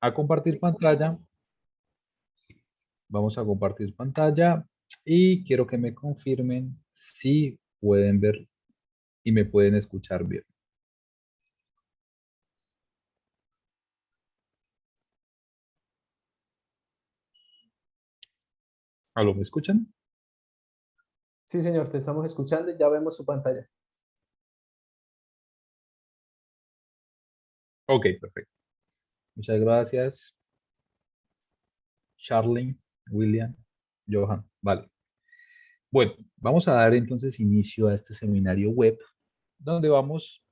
a compartir pantalla. Vamos a compartir pantalla y quiero que me confirmen si pueden ver y me pueden escuchar bien. ¿Aló, me escuchan? Sí, señor, te estamos escuchando y ya vemos su pantalla. Ok, perfecto. Muchas gracias, Charlene, William, Johan. Vale. Bueno, vamos a dar entonces inicio a este seminario web, donde vamos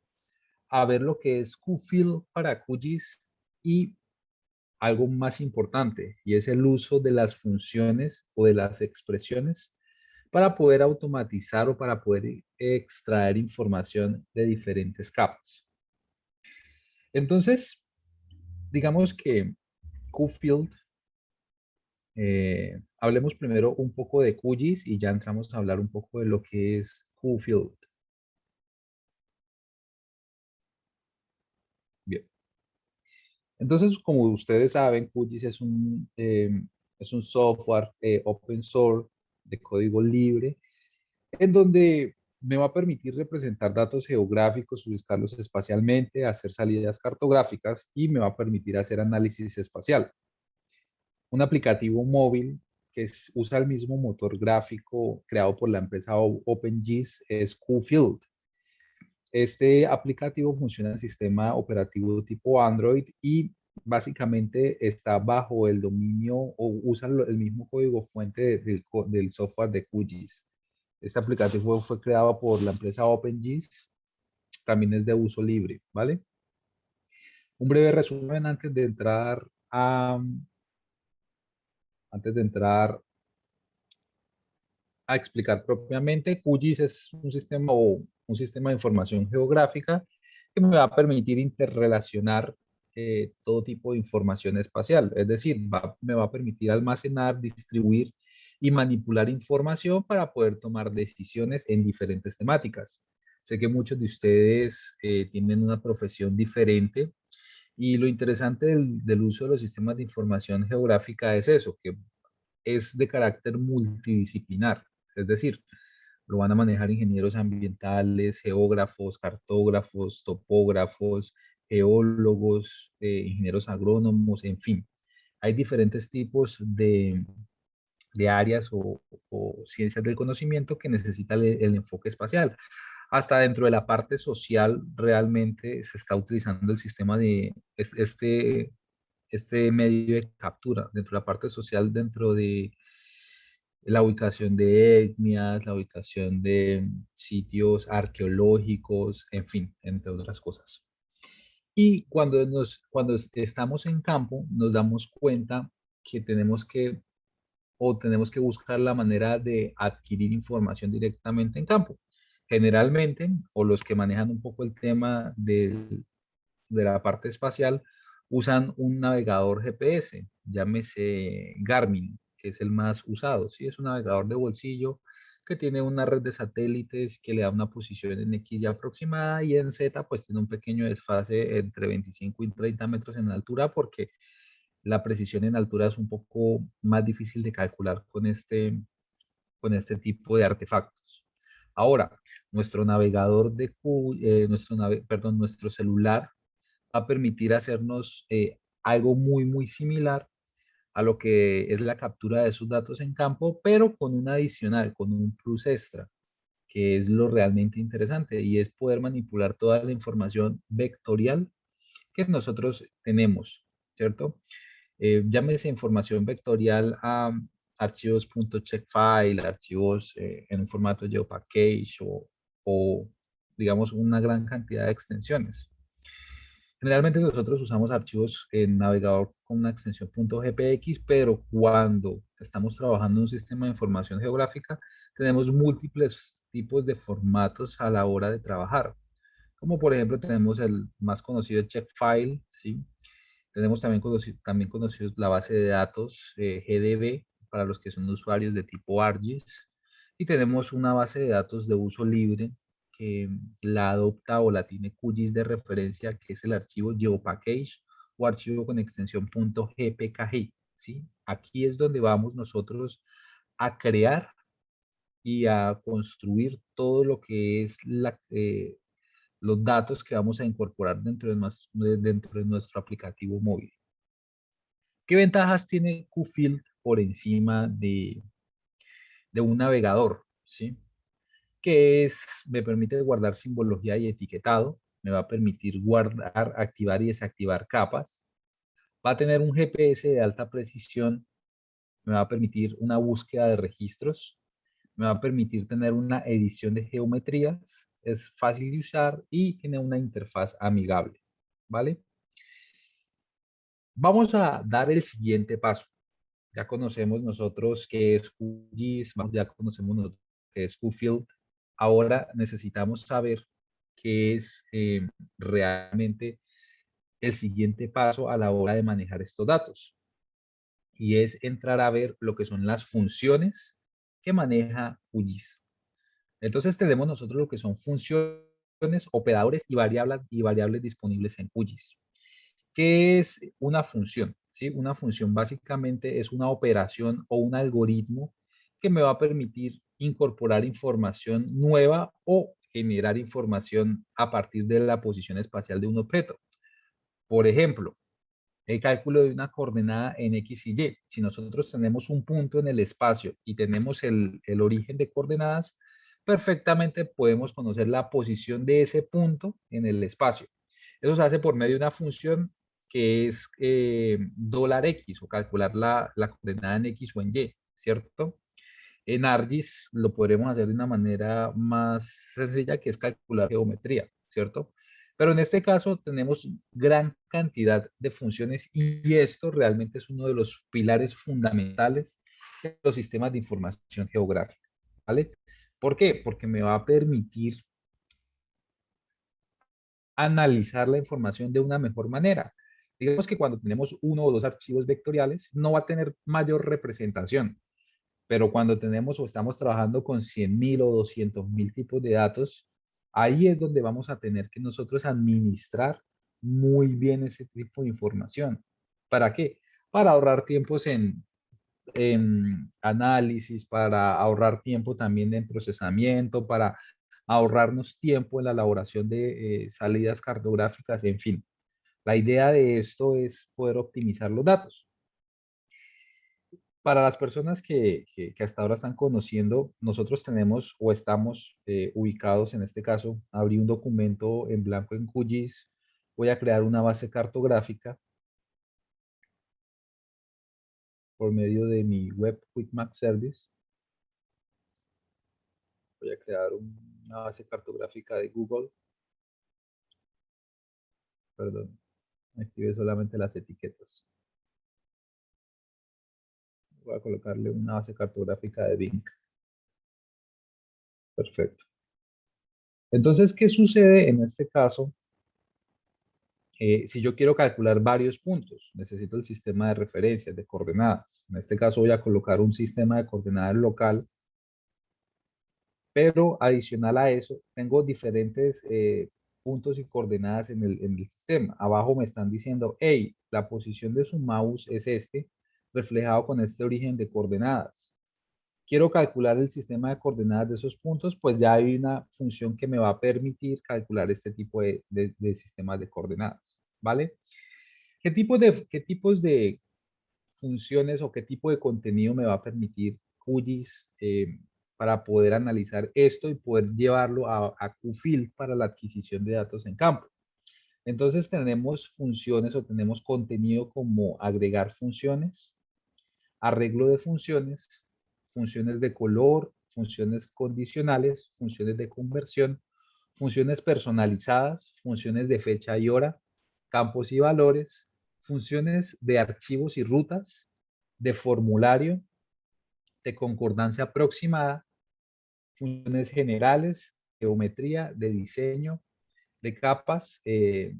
a ver lo que es QField para QGIS y algo más importante, y es el uso de las funciones o de las expresiones para poder automatizar o para poder extraer información de diferentes capas. Entonces, digamos que QField, hablemos primero un poco de QGIS y ya entramos a hablar un poco de lo que es QField. Bien. Entonces, como ustedes saben, QGIS es un software open source de código libre en donde me va a permitir representar datos geográficos, buscarlos espacialmente, hacer salidas cartográficas y me va a permitir hacer análisis espacial. Un aplicativo móvil usa el mismo motor gráfico creado por la empresa OpenGIS es QField. Este aplicativo funciona en sistema operativo tipo Android y básicamente está bajo el dominio o usa el mismo código fuente del software de QGIS. Este aplicativo fue creado por la empresa OpenGIS, también es de uso libre, ¿vale? Un breve resumen antes de entrar a explicar propiamente. QGIS es un sistema de información geográfica que me va a permitir interrelacionar todo tipo de información espacial. Es decir, me va a permitir almacenar, distribuir y manipular información para poder tomar decisiones en diferentes temáticas. Sé que muchos de ustedes tienen una profesión diferente y lo interesante del uso de los sistemas de información geográfica es eso, que es de carácter multidisciplinar. Es decir, lo van a manejar ingenieros ambientales, geógrafos, cartógrafos, topógrafos, geólogos, ingenieros agrónomos, en fin. Hay diferentes tipos de áreas o ciencias del conocimiento que necesitan el enfoque espacial. Hasta dentro de la parte social realmente se está utilizando el sistema este medio de captura, dentro de la parte social, dentro de la ubicación de etnias, la ubicación de sitios arqueológicos, en fin, entre otras cosas. Y cuando estamos en campo, nos damos cuenta que tenemos que buscar la manera de adquirir información directamente en campo. Generalmente, o los que manejan un poco el tema de la parte espacial, usan un navegador GPS, llámese Garmin, que es el más usado, ¿sí? Es un navegador de bolsillo que tiene una red de satélites que le da una posición en X y aproximada y en Z pues tiene un pequeño desfase entre 25 y 30 metros en altura porque la precisión en altura es un poco más difícil de calcular con este tipo de artefactos. Ahora, nuestro navegador nuestro celular va a permitir hacernos algo muy similar a lo que es la captura de esos datos en campo, pero con un adicional, con un plus extra, que es lo realmente interesante y es poder manipular toda la información vectorial que nosotros tenemos, ¿cierto? Llámese información vectorial a archivos .checkfile, archivos en un formato geopackage o, digamos, una gran cantidad de extensiones. Generalmente nosotros usamos archivos en navegador con una extensión .gpx, pero cuando estamos trabajando en un sistema de información geográfica, tenemos múltiples tipos de formatos a la hora de trabajar. Como por ejemplo tenemos el más conocido Checkfile, ¿sí? Tenemos también conocidos la base de datos GDB para los que son usuarios de tipo ArcGIS. Y tenemos una base de datos de uso libre que la adopta o la tiene QGIS de referencia, que es el archivo GeoPackage o archivo con extensión .gpkg, ¿sí? Aquí es donde vamos nosotros a crear y a construir todo lo que es los datos que vamos a incorporar dentro de nuestro aplicativo móvil. ¿Qué ventajas tiene QField por encima de un navegador? ¿Sí? Que es, me permite guardar simbología y etiquetado, me va a permitir guardar, activar y desactivar capas, va a tener un GPS de alta precisión, me va a permitir una búsqueda de registros, me va a permitir tener una edición de geometrías, es fácil de usar y tiene una interfaz amigable, ¿vale? Vamos a dar el siguiente paso. Ya conocemos nosotros qué es QGIS, ya conocemos nosotros qué es QField. Ahora necesitamos saber qué es realmente el siguiente paso a la hora de manejar estos datos. Y es entrar a ver lo que son las funciones que maneja QGIS. Entonces tenemos nosotros lo que son funciones, operadores y variables disponibles en QGIS. ¿Qué es una función? ¿Sí? Una función básicamente es una operación o un algoritmo que me va a permitir incorporar información nueva o generar información a partir de la posición espacial de un objeto. Por ejemplo, el cálculo de una coordenada en X y Y. Si nosotros tenemos un punto en el espacio y tenemos el origen de coordenadas, perfectamente podemos conocer la posición de ese punto en el espacio. Eso se hace por medio de una función que es $X o calcular la coordenada en X o en Y, ¿cierto? En ArcGIS lo podremos hacer de una manera más sencilla, que es calcular geometría, ¿cierto? Pero en este caso tenemos gran cantidad de funciones y esto realmente es uno de los pilares fundamentales de los sistemas de información geográfica, ¿vale? ¿Por qué? Porque me va a permitir analizar la información de una mejor manera. Digamos que cuando tenemos uno o dos archivos vectoriales, no va a tener mayor representación, pero cuando tenemos o estamos trabajando con 100.000 o 200.000 tipos de datos, ahí es donde vamos a tener que nosotros administrar muy bien ese tipo de información. ¿Para qué? Para ahorrar tiempos en análisis, para ahorrar tiempo también en procesamiento, para ahorrarnos tiempo en la elaboración de salidas cartográficas, en fin. La idea de esto es poder optimizar los datos. Para las personas que hasta ahora están conociendo, nosotros tenemos o estamos ubicados, en este caso, abrí un documento en blanco en QGIS, voy a crear una base cartográfica por medio de mi web Quick Map Service. Voy a crear una base cartográfica de Google. Perdón, activé solamente las etiquetas. Voy a colocarle una base cartográfica de Bing. Perfecto. Entonces, ¿qué sucede en este caso? Si yo quiero calcular varios puntos, necesito el sistema de referencias, de coordenadas. En este caso voy a colocar un sistema de coordenadas local, pero adicional a eso, tengo diferentes puntos y coordenadas en el sistema. Abajo me están diciendo, hey, la posición de su mouse es este, reflejado con este origen de coordenadas. Quiero calcular el sistema de coordenadas de esos puntos, pues ya hay una función que me va a permitir calcular este tipo de sistemas de coordenadas, ¿vale? ¿Qué tipos de funciones o qué tipo de contenido me va a permitir QGIS para poder analizar esto y poder llevarlo a QField para la adquisición de datos en campo? Entonces tenemos funciones o tenemos contenido como agregar funciones, arreglo de funciones, funciones de color, funciones condicionales, funciones de conversión, funciones personalizadas, funciones de fecha y hora, campos y valores, funciones de archivos y rutas, de formulario, de concordancia aproximada, funciones generales, geometría, de diseño, de capas, de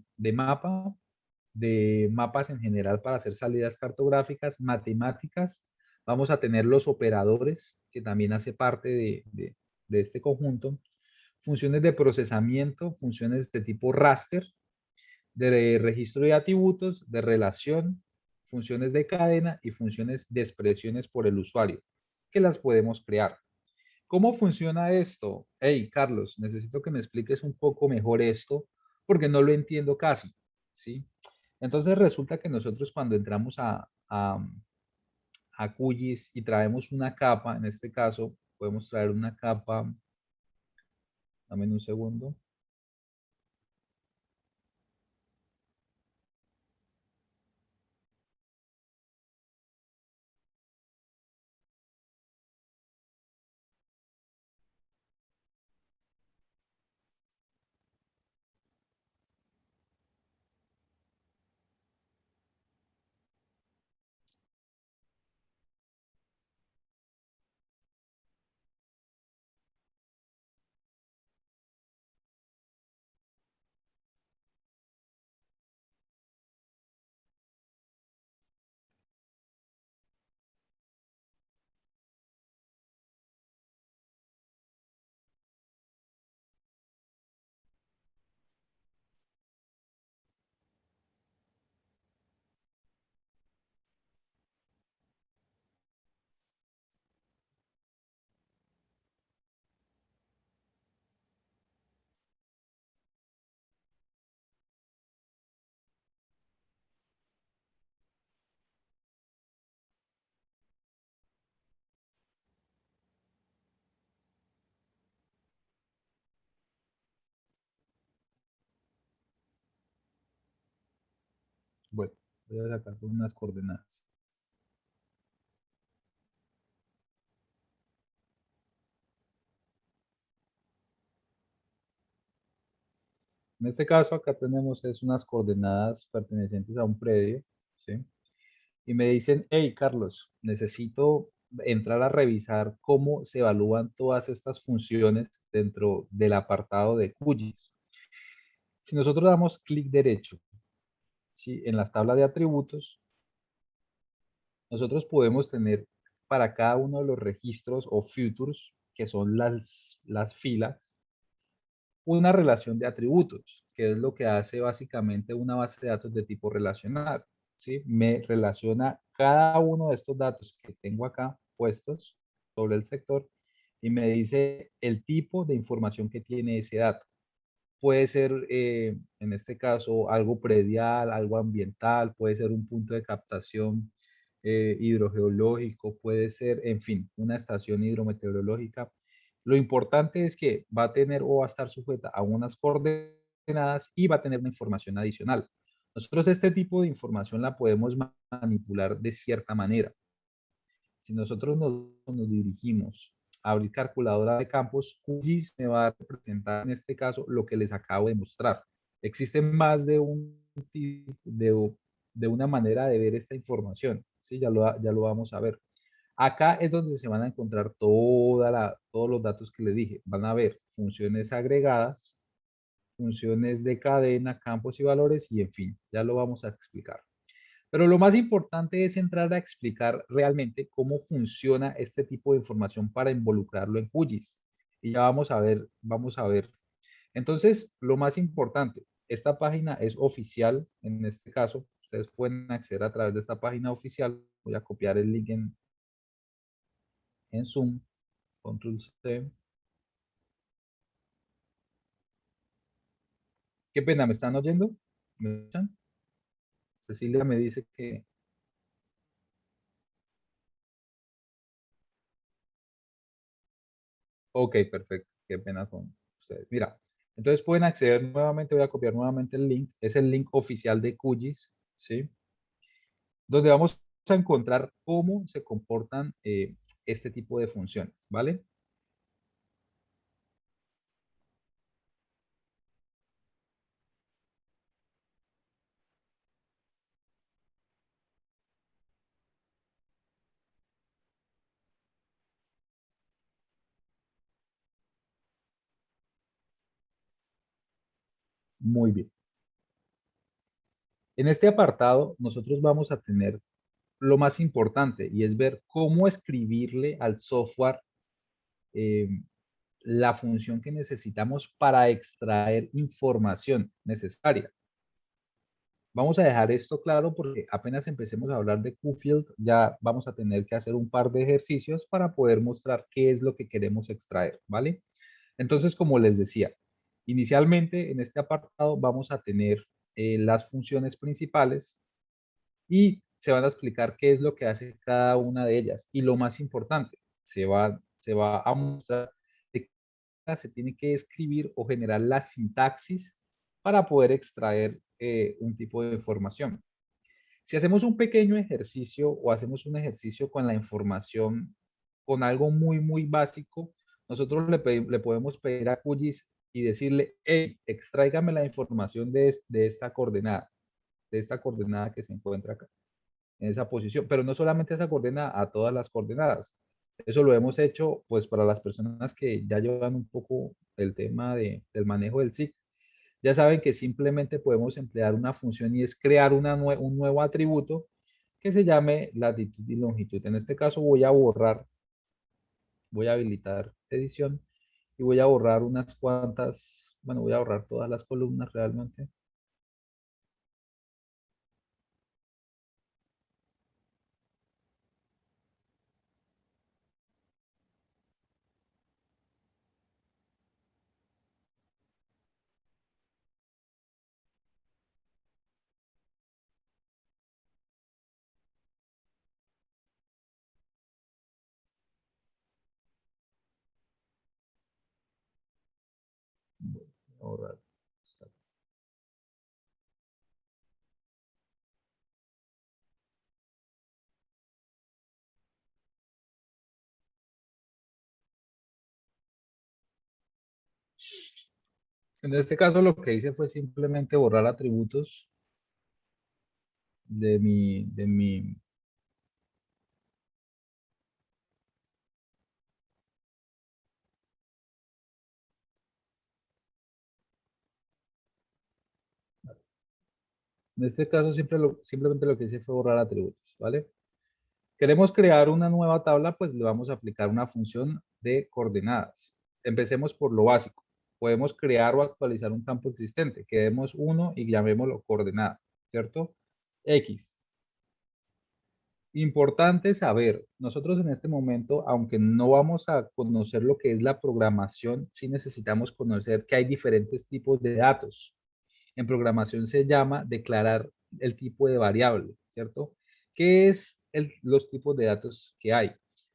mapas en general para hacer salidas cartográficas, matemáticas. Vamos a tener los operadores, que también hace parte de este conjunto, funciones de procesamiento, funciones de tipo raster, de registro de atributos, de relación, funciones de cadena y funciones de expresiones por el usuario, que las podemos crear. ¿Cómo funciona esto? Hey, Carlos, necesito que me expliques un poco mejor esto porque no lo entiendo casi, ¿sí? Entonces resulta que nosotros cuando entramos a QGIS y traemos una capa, en este caso podemos traer una capa, dame un segundo. Bueno, voy a sacar unas coordenadas. En este caso acá tenemos es unas coordenadas pertenecientes a un predio, ¿sí? Y me dicen, hey, Carlos, necesito entrar a revisar cómo se evalúan todas estas funciones dentro del apartado de QGIS. Si nosotros damos clic derecho, ¿sí? En las tablas de atributos, nosotros podemos tener para cada uno de los registros o futures, que son las filas, una relación de atributos, que es lo que hace básicamente una base de datos de tipo relacional, ¿sí? Me relaciona cada uno de estos datos que tengo acá puestos sobre el sector y me dice el tipo de información que tiene ese dato. Puede ser, en este caso, algo predial, algo ambiental, puede ser un punto de captación hidrogeológico, puede ser, en fin, una estación hidrometeorológica. Lo importante es que va a tener o va a estar sujeta a unas coordenadas y va a tener una información adicional. Nosotros este tipo de información la podemos manipular de cierta manera. Si nosotros nos dirigimos a abrir calculadora de campos, QGIS me va a representar en este caso lo que les acabo de mostrar. Existen más de una manera de ver esta información. ¿Sí? Ya lo vamos a ver. Acá es donde se van a encontrar todos los datos que les dije. Van a ver funciones agregadas, funciones de cadena, campos y valores y en fin, ya lo vamos a explicar. Pero lo más importante es entrar a explicar realmente cómo funciona este tipo de información para involucrarlo en QGIS. Y ya vamos a ver, vamos a ver. Entonces, lo más importante, esta página es oficial, en este caso, ustedes pueden acceder a través de esta página oficial. Voy a copiar el link en Zoom, control C. Qué pena, ¿me están oyendo? ¿Me escuchan? Cecilia me dice que, ok, perfecto, qué pena con ustedes. Mira, entonces pueden acceder nuevamente, voy a copiar nuevamente el link, es el link oficial de QGIS, ¿sí? Donde vamos a encontrar cómo se comportan este tipo de funciones, ¿vale? Muy bien. En este apartado, nosotros vamos a tener lo más importante y es ver cómo escribirle al software eh, la función que necesitamos para extraer información necesaria. Vamos a dejar esto claro porque apenas empecemos a hablar de QField, ya vamos a tener que hacer un par de ejercicios para poder mostrar qué es lo que queremos extraer, ¿vale? Entonces, como les decía, inicialmente en este apartado vamos a tener las funciones principales y se van a explicar qué es lo que hace cada una de ellas. Y lo más importante, se va a mostrar de qué se tiene que escribir o generar la sintaxis para poder extraer un tipo de información. Si hacemos un pequeño ejercicio o hacemos un ejercicio con la información, con algo muy, muy básico, nosotros le podemos pedir a QGIS y decirle, hey, extráigame la información de esta coordenada que se encuentra acá, en esa posición, pero no solamente esa coordenada, a todas las coordenadas. Eso lo hemos hecho, pues, para las personas que ya llevan un poco el tema del manejo del SIG, ya saben que simplemente podemos emplear una función y es crear un nuevo atributo que se llame latitud y longitud. En este caso voy a borrar, voy a habilitar edición y voy a borrar unas cuantas, bueno, voy a borrar todas las columnas realmente. Voy a borrar. En este caso lo que hice fue simplemente borrar atributos de mi. En este caso simplemente lo que hice fue borrar atributos, ¿vale? Queremos crear una nueva tabla, pues le vamos a aplicar una función de coordenadas. Empecemos por lo básico. Podemos crear o actualizar un campo existente. Quedemos uno y llamémoslo coordenada, ¿cierto? X. Importante saber, nosotros en este momento, aunque no vamos a conocer lo que es la programación, sí necesitamos conocer que hay diferentes tipos de datos. En programación se llama declarar el tipo de variable, ¿cierto? ¿Qué es los tipos de datos que hay?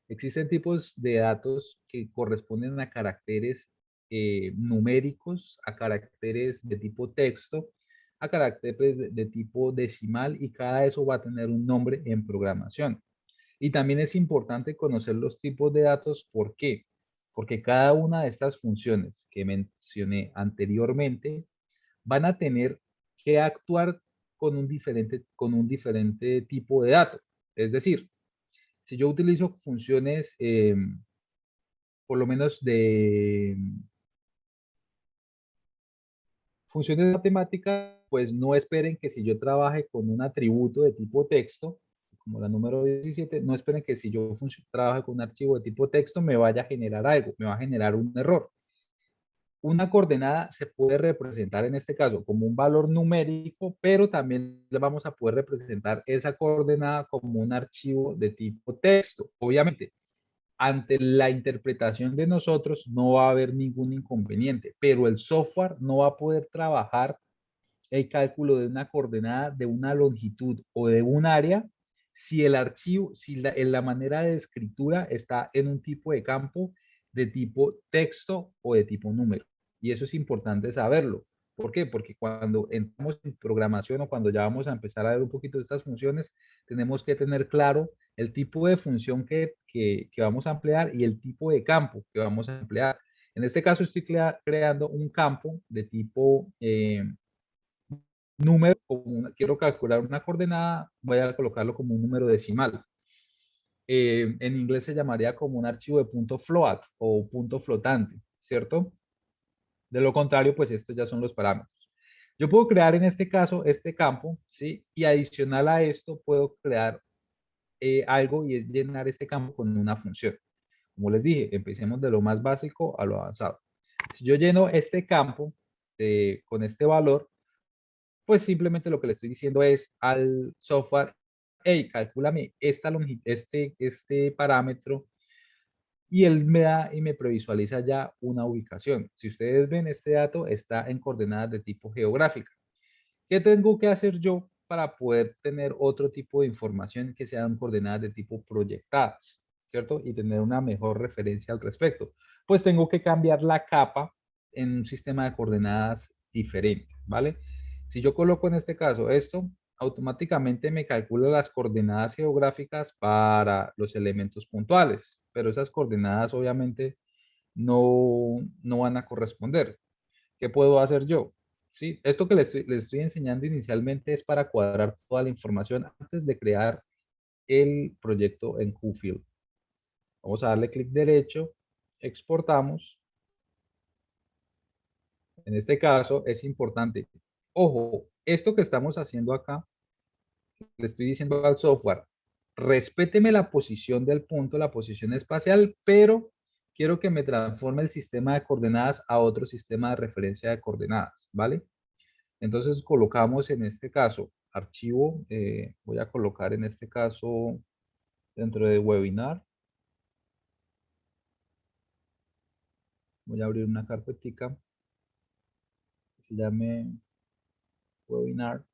Existen tipos de datos que corresponden a caracteres numéricos, a caracteres de tipo texto, a caracteres de tipo decimal y cada eso va a tener un nombre en programación. Y también es importante conocer los tipos de datos. ¿Por qué? Porque cada una de estas funciones que mencioné anteriormente van a tener que actuar con un diferente tipo de dato. Es decir, si yo utilizo funciones, por lo menos de funciones matemáticas, pues no esperen que si yo trabaje con un atributo de tipo texto, como la número 17, no esperen que si yo trabaje con un archivo de tipo texto me vaya a generar algo, me va a generar un error. Una coordenada se puede representar en este caso como un valor numérico, pero también le vamos a poder representar esa coordenada como un archivo de tipo texto. Obviamente, ante la interpretación de nosotros no va a haber ningún inconveniente, pero el software no va a poder trabajar el cálculo de una coordenada, de una longitud o de un área si el archivo, si en la manera de escritura está en un tipo de campo de tipo texto o de tipo número. Y eso es importante saberlo. ¿Por qué? Porque cuando entramos en programación o cuando ya vamos a empezar a ver un poquito de estas funciones, tenemos que tener claro el tipo de función que vamos a emplear y el tipo de campo que vamos a emplear. En este caso estoy creando un campo de tipo número, quiero calcular una coordenada, voy a colocarlo como un número decimal. En inglés se llamaría como un archivo de punto float o punto flotante, ¿cierto? De lo contrario, pues estos ya son los parámetros. Yo puedo crear en este caso este campo, ¿sí? Y adicional a esto puedo crear algo y es llenar este campo con una función. Como les dije, empecemos de lo más básico a lo avanzado. Si yo lleno este campo con este valor, pues simplemente lo que le estoy diciendo es al software, hey, calcúlame este parámetro, y él me da y me previsualiza ya una ubicación. Si ustedes ven, este dato está en coordenadas de tipo geográfica. ¿Qué tengo que hacer yo para poder tener otro tipo de información que sean coordenadas de tipo proyectadas, ¿cierto? Y tener una mejor referencia al respecto. Pues tengo que cambiar la capa en un sistema de coordenadas diferente, ¿vale? Si yo coloco en este caso esto, automáticamente me calcula las coordenadas geográficas para los elementos puntuales, pero esas coordenadas obviamente no van a corresponder. ¿Qué puedo hacer yo? Sí, esto que les estoy enseñando inicialmente es para cuadrar toda la información antes de crear el proyecto en QField. Vamos a darle clic derecho, exportamos. En este caso es importante. Ojo, esto que estamos haciendo acá, le estoy diciendo al software, respéteme la posición del punto, la posición espacial, pero quiero que me transforme el sistema de coordenadas a otro sistema de referencia de coordenadas, ¿vale? Entonces colocamos en este caso archivo, voy a colocar en este caso dentro de webinar, voy a abrir una carpetica que se llame webinar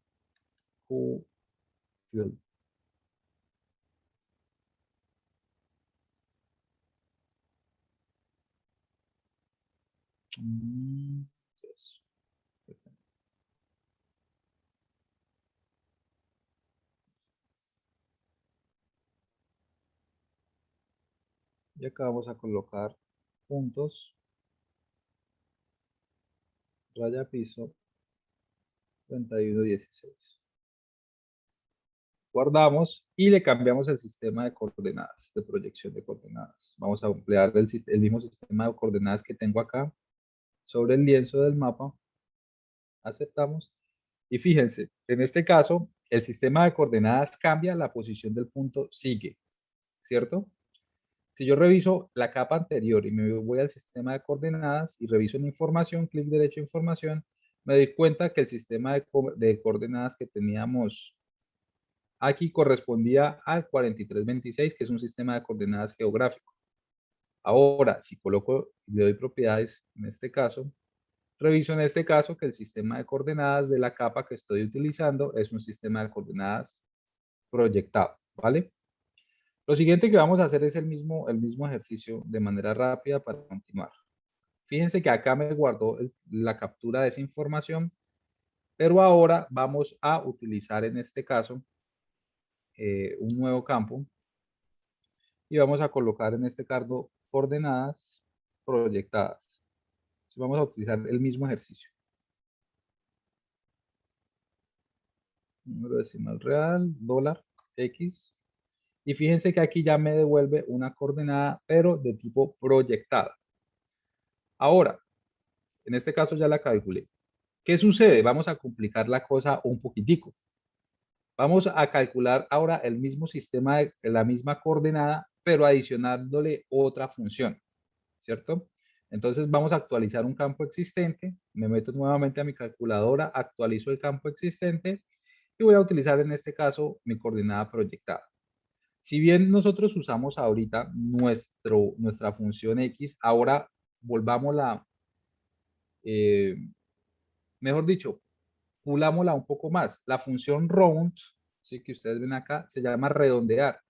QField. Yes. Y acá vamos a colocar puntos, raya piso 3116. Guardamos y le cambiamos el sistema de coordenadas, de proyección de coordenadas. Vamos a emplear el mismo sistema de coordenadas que tengo acá sobre el lienzo del mapa. Aceptamos. Y fíjense, en este caso, el sistema de coordenadas cambia, la posición del punto sigue, ¿cierto? Si yo reviso la capa anterior y me voy al sistema de coordenadas y reviso mi información, clic derecho información, me doy cuenta que el sistema de coordenadas que teníamos aquí correspondía al 4326, que es un sistema de coordenadas geográfico. Ahora, si coloco, le doy propiedades, en este caso, reviso en este caso que el sistema de coordenadas de la capa que estoy utilizando es un sistema de coordenadas proyectado, ¿vale? Lo siguiente que vamos a hacer es el mismo ejercicio de manera rápida para continuar. Fíjense que acá me guardó la captura de esa información, pero ahora vamos a utilizar en este caso un nuevo campo y vamos a colocar en este cargo coordenadas proyectadas. Entonces vamos a utilizar el mismo ejercicio. Número decimal real, dólar, X. Y fíjense que aquí ya me devuelve una coordenada, pero de tipo proyectada. Ahora, en este caso ya la calculé. ¿Qué sucede? Vamos a complicar la cosa un poquitico. Vamos a calcular ahora el mismo sistema, la misma coordenada, pero adicionándole otra función, ¿cierto? Entonces vamos a actualizar un campo existente, me meto nuevamente a mi calculadora, actualizo el campo existente y voy a utilizar en este caso mi coordenada proyectada. Si bien nosotros usamos ahorita nuestra función X, ahora volvámosla, eh, mejor dicho, pulámosla un poco más. La función round, ¿sí? Que ustedes ven acá, se llama redondear.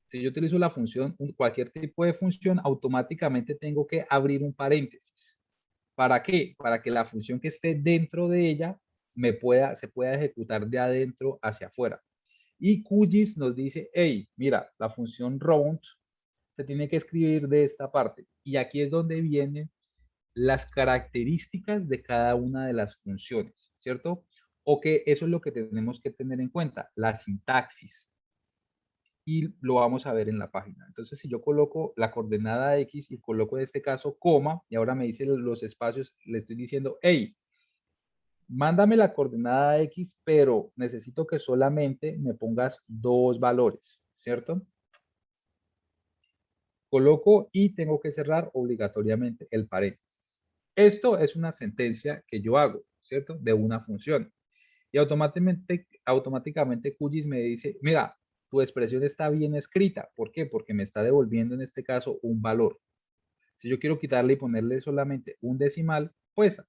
Si yo utilizo la función, cualquier tipo de función, automáticamente tengo que abrir un paréntesis. ¿Para qué? Para que la función que esté dentro de ella se pueda ejecutar de adentro hacia afuera. Y QGIS nos dice, hey, mira, la función round se tiene que escribir de esta parte. Y aquí es donde vienen las características de cada una de las funciones, ¿cierto? O que eso es lo que tenemos que tener en cuenta, la sintaxis. Y lo vamos a ver en la página. Entonces, si yo coloco la coordenada X y coloco en este caso coma, y ahora me dice los espacios, le estoy diciendo, hey, mándame la coordenada X, pero necesito que solamente me pongas dos valores, ¿cierto? Coloco y tengo que cerrar obligatoriamente el paréntesis. Esto es una sentencia que yo hago, ¿cierto? De una función. Y automáticamente QGIS me dice, mira, tu expresión está bien escrita. ¿Por qué? Porque me está devolviendo en este caso un valor. Si yo quiero quitarle y ponerle solamente un decimal, pues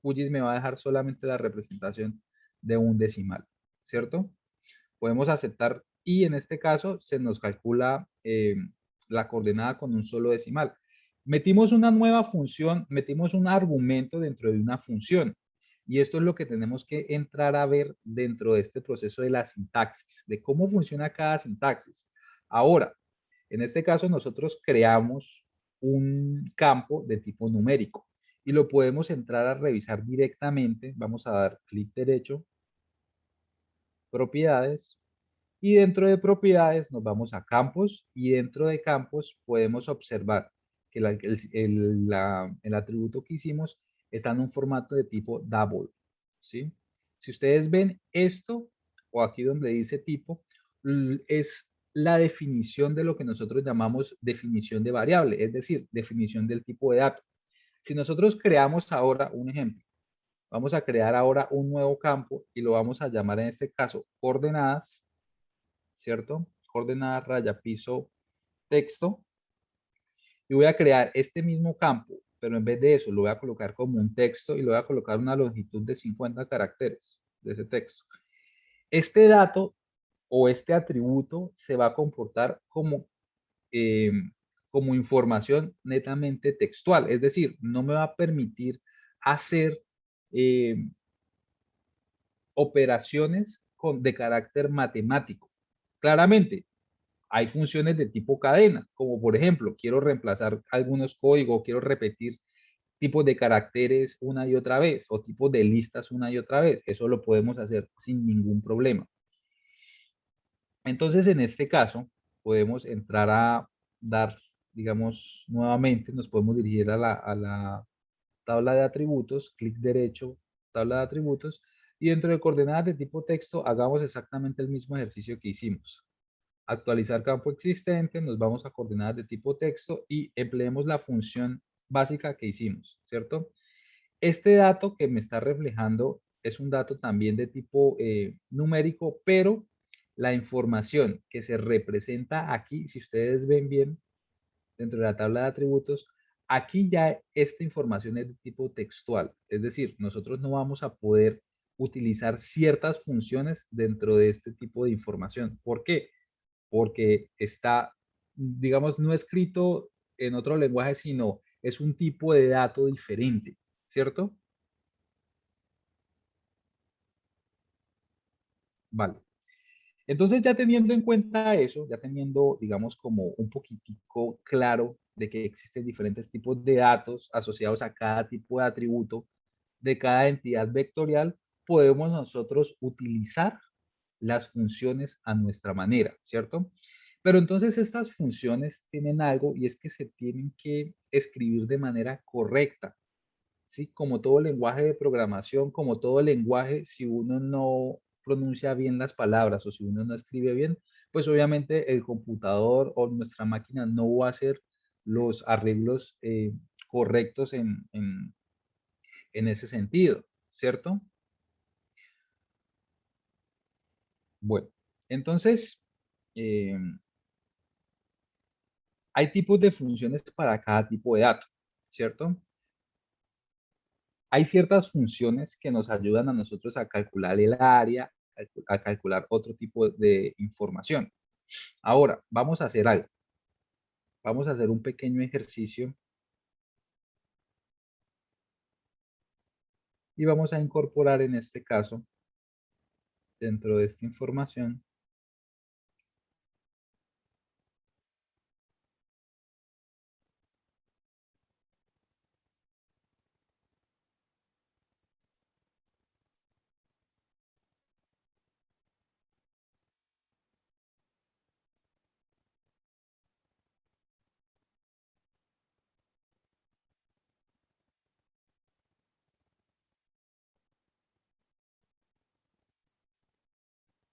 QGIS me va a dejar solamente la representación de un decimal, ¿cierto? Podemos aceptar y en este caso se nos calcula la coordenada con un solo decimal. Metimos una nueva función, metimos un argumento dentro de una función. Y esto es lo que tenemos que entrar a ver dentro de este proceso de la sintaxis, de cómo funciona cada sintaxis. Ahora, en este caso nosotros creamos un campo de tipo numérico y lo podemos entrar a revisar directamente. Vamos a dar clic derecho, propiedades, y dentro de propiedades nos vamos a campos y dentro de campos podemos observar que el atributo que hicimos está en un formato de tipo double, ¿sí? Si ustedes ven esto, o aquí donde dice tipo, es la definición de lo que nosotros llamamos definición de variable, es decir, definición del tipo de dato. Si nosotros creamos ahora un ejemplo, vamos a crear ahora un nuevo campo y lo vamos a llamar en este caso coordenadas, ¿cierto? Coordenada, raya, piso, texto. Y voy a crear este mismo campo, pero en vez de eso lo voy a colocar como un texto y le voy a colocar una longitud de 50 caracteres de ese texto. Este dato o este atributo se va a comportar eh, como información netamente textual, es decir, no me va a permitir hacer eh, operaciones de carácter matemático. Claramente, hay funciones de tipo cadena, como por ejemplo, quiero reemplazar algunos códigos, quiero repetir tipos de caracteres una y otra vez o tipos de listas una y otra vez. Eso lo podemos hacer sin ningún problema. Entonces, en este caso, podemos entrar a dar, digamos, nuevamente, nos podemos dirigir a la tabla de atributos, clic derecho, tabla de atributos, y dentro de coordenadas de tipo texto, hagamos exactamente el mismo ejercicio que hicimos. Actualizar campo existente, nos vamos a coordenadas de tipo texto y empleemos la función básica que hicimos, ¿cierto? Este dato que me está reflejando es un dato también de tipo numérico, pero la información que se representa aquí, si ustedes ven bien dentro de la tabla de atributos, aquí ya esta información es de tipo textual, es decir, nosotros no vamos a poder utilizar ciertas funciones dentro de este tipo de información. ¿Por qué? Porque está, digamos, no escrito en otro lenguaje, sino es un tipo de dato diferente, ¿cierto? Vale. Entonces, ya teniendo en cuenta eso, ya teniendo, digamos, como un poquitico claro de que existen diferentes tipos de datos asociados a cada tipo de atributo de cada entidad vectorial, podemos nosotros utilizar las funciones a nuestra manera, ¿cierto? Pero entonces estas funciones tienen algo y es que se tienen que escribir de manera correcta, ¿sí? Como todo lenguaje de programación, como todo lenguaje, si uno no pronuncia bien las palabras o si uno no escribe bien, pues obviamente el computador o nuestra máquina no va a hacer los arreglos correctos en ese sentido, ¿cierto? Bueno, entonces, eh, hay tipos de funciones para cada tipo de dato, ¿cierto? Hay ciertas funciones que nos ayudan a nosotros a calcular el área, a calcular otro tipo de información. Ahora, vamos a hacer algo. Vamos a hacer un pequeño ejercicio y vamos a incorporar en este caso, dentro de esta información,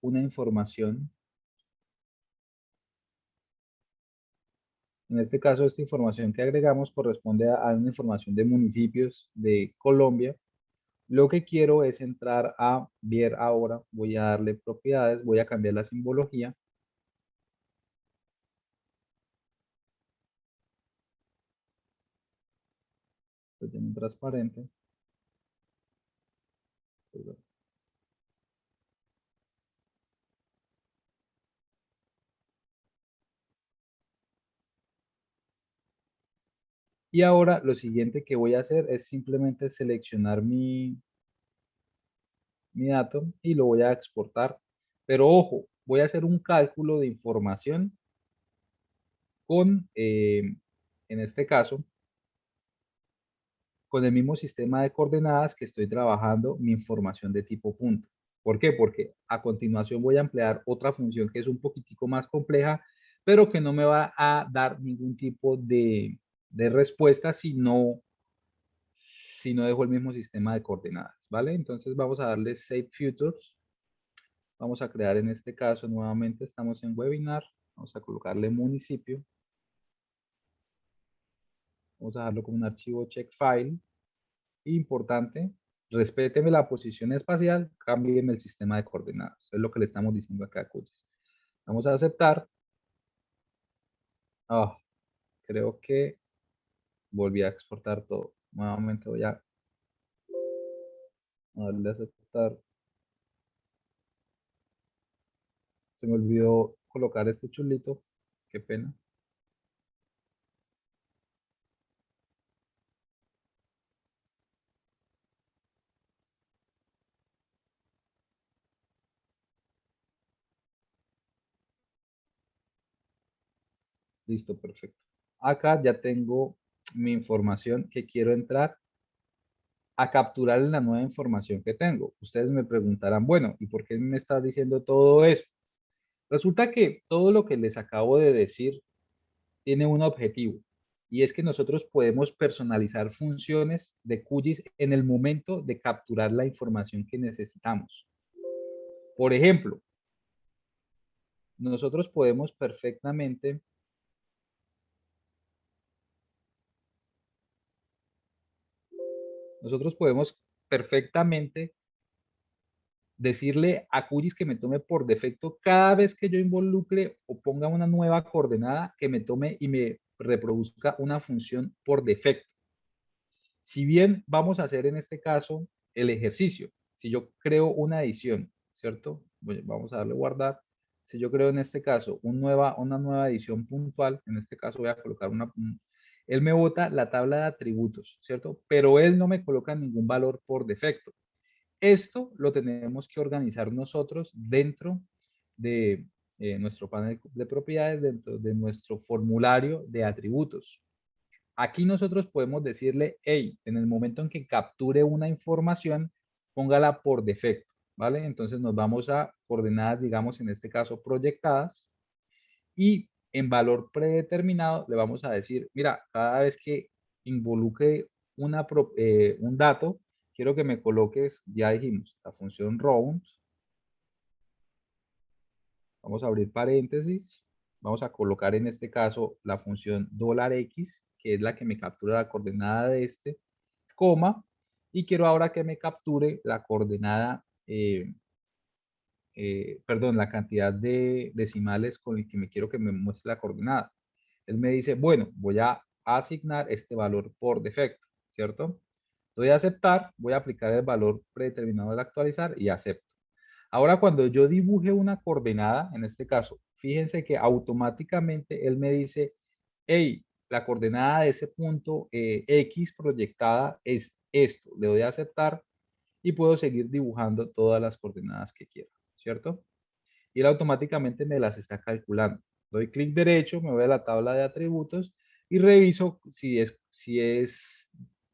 una información. En este caso, esta información que agregamos corresponde a una información de municipios de Colombia, Lo que quiero es entrar a ver ahora, voy a darle propiedades, voy a cambiar la simbología, lo tengo transparente, perdón. Y ahora lo siguiente que voy a hacer es simplemente seleccionar mi dato y lo voy a exportar. Pero ojo, voy a hacer un cálculo de información con, en este caso, con el mismo sistema de coordenadas que estoy trabajando mi información de tipo punto. ¿Por qué? Porque a continuación voy a emplear otra función que es un poquitico más compleja, pero que no me va a dar ningún tipo de respuesta si no dejo el mismo sistema de coordenadas, ¿vale? Entonces vamos a darle Save Futures. Vamos a crear en este caso nuevamente, estamos en webinar. Vamos a colocarle municipio. Vamos a dejarlo como un archivo check file. Importante, respéteme la posición espacial, cámbieme el sistema de coordenadas. Es lo que le estamos diciendo acá a QGIS. Vamos a aceptar. Ah, creo que volví a exportar todo. Nuevamente voy a darle a aceptar. Se me olvidó colocar este chulito. Qué pena. Listo, perfecto. Acá ya tengo mi información que quiero entrar a capturar en la nueva información que tengo. Ustedes me preguntarán, bueno, ¿y por qué me estás diciendo todo eso? Resulta que todo lo que les acabo de decir tiene un objetivo, y es que nosotros podemos personalizar funciones de QGIS en el momento de capturar la información que necesitamos. Por ejemplo, nosotros podemos perfectamente nosotros podemos perfectamente decirle a QGIS que me tome por defecto cada vez que yo involucre o ponga una nueva coordenada, que me tome y me reproduzca una función por defecto. Si bien vamos a hacer en este caso el ejercicio, si yo creo una edición, ¿cierto? Bueno, vamos a darle guardar. Si yo creo en este caso una nueva edición puntual, en este caso voy a colocar él me bota la tabla de atributos, ¿cierto? Pero él no me coloca ningún valor por defecto. Esto lo tenemos que organizar nosotros dentro de nuestro panel de propiedades, dentro de nuestro formulario de atributos. Aquí nosotros podemos decirle, hey, en el momento en que capture una información, póngala por defecto, ¿vale? Entonces nos vamos a coordenadas, digamos, en este caso, proyectadas, y en valor predeterminado le vamos a decir, mira, cada vez que involucre un dato, quiero que me coloques, ya dijimos, la función round, vamos a abrir paréntesis, vamos a colocar en este caso la función $x, que es la que me captura la coordenada de este, coma, y quiero ahora que me capture la coordenada, perdón, la cantidad de decimales con el que me quiero que me muestre la coordenada. Él me dice, bueno, voy a asignar este valor por defecto, ¿cierto? Doy a aceptar, voy a aplicar el valor predeterminado de actualizar y acepto. Ahora, cuando yo dibuje una coordenada, en este caso, fíjense que automáticamente él me dice, hey, la coordenada de ese punto X proyectada es esto. Le doy a aceptar y puedo seguir dibujando todas las coordenadas que quiero, ¿cierto? Y él automáticamente me las está calculando. Doy clic derecho, me voy a la tabla de atributos y reviso si es,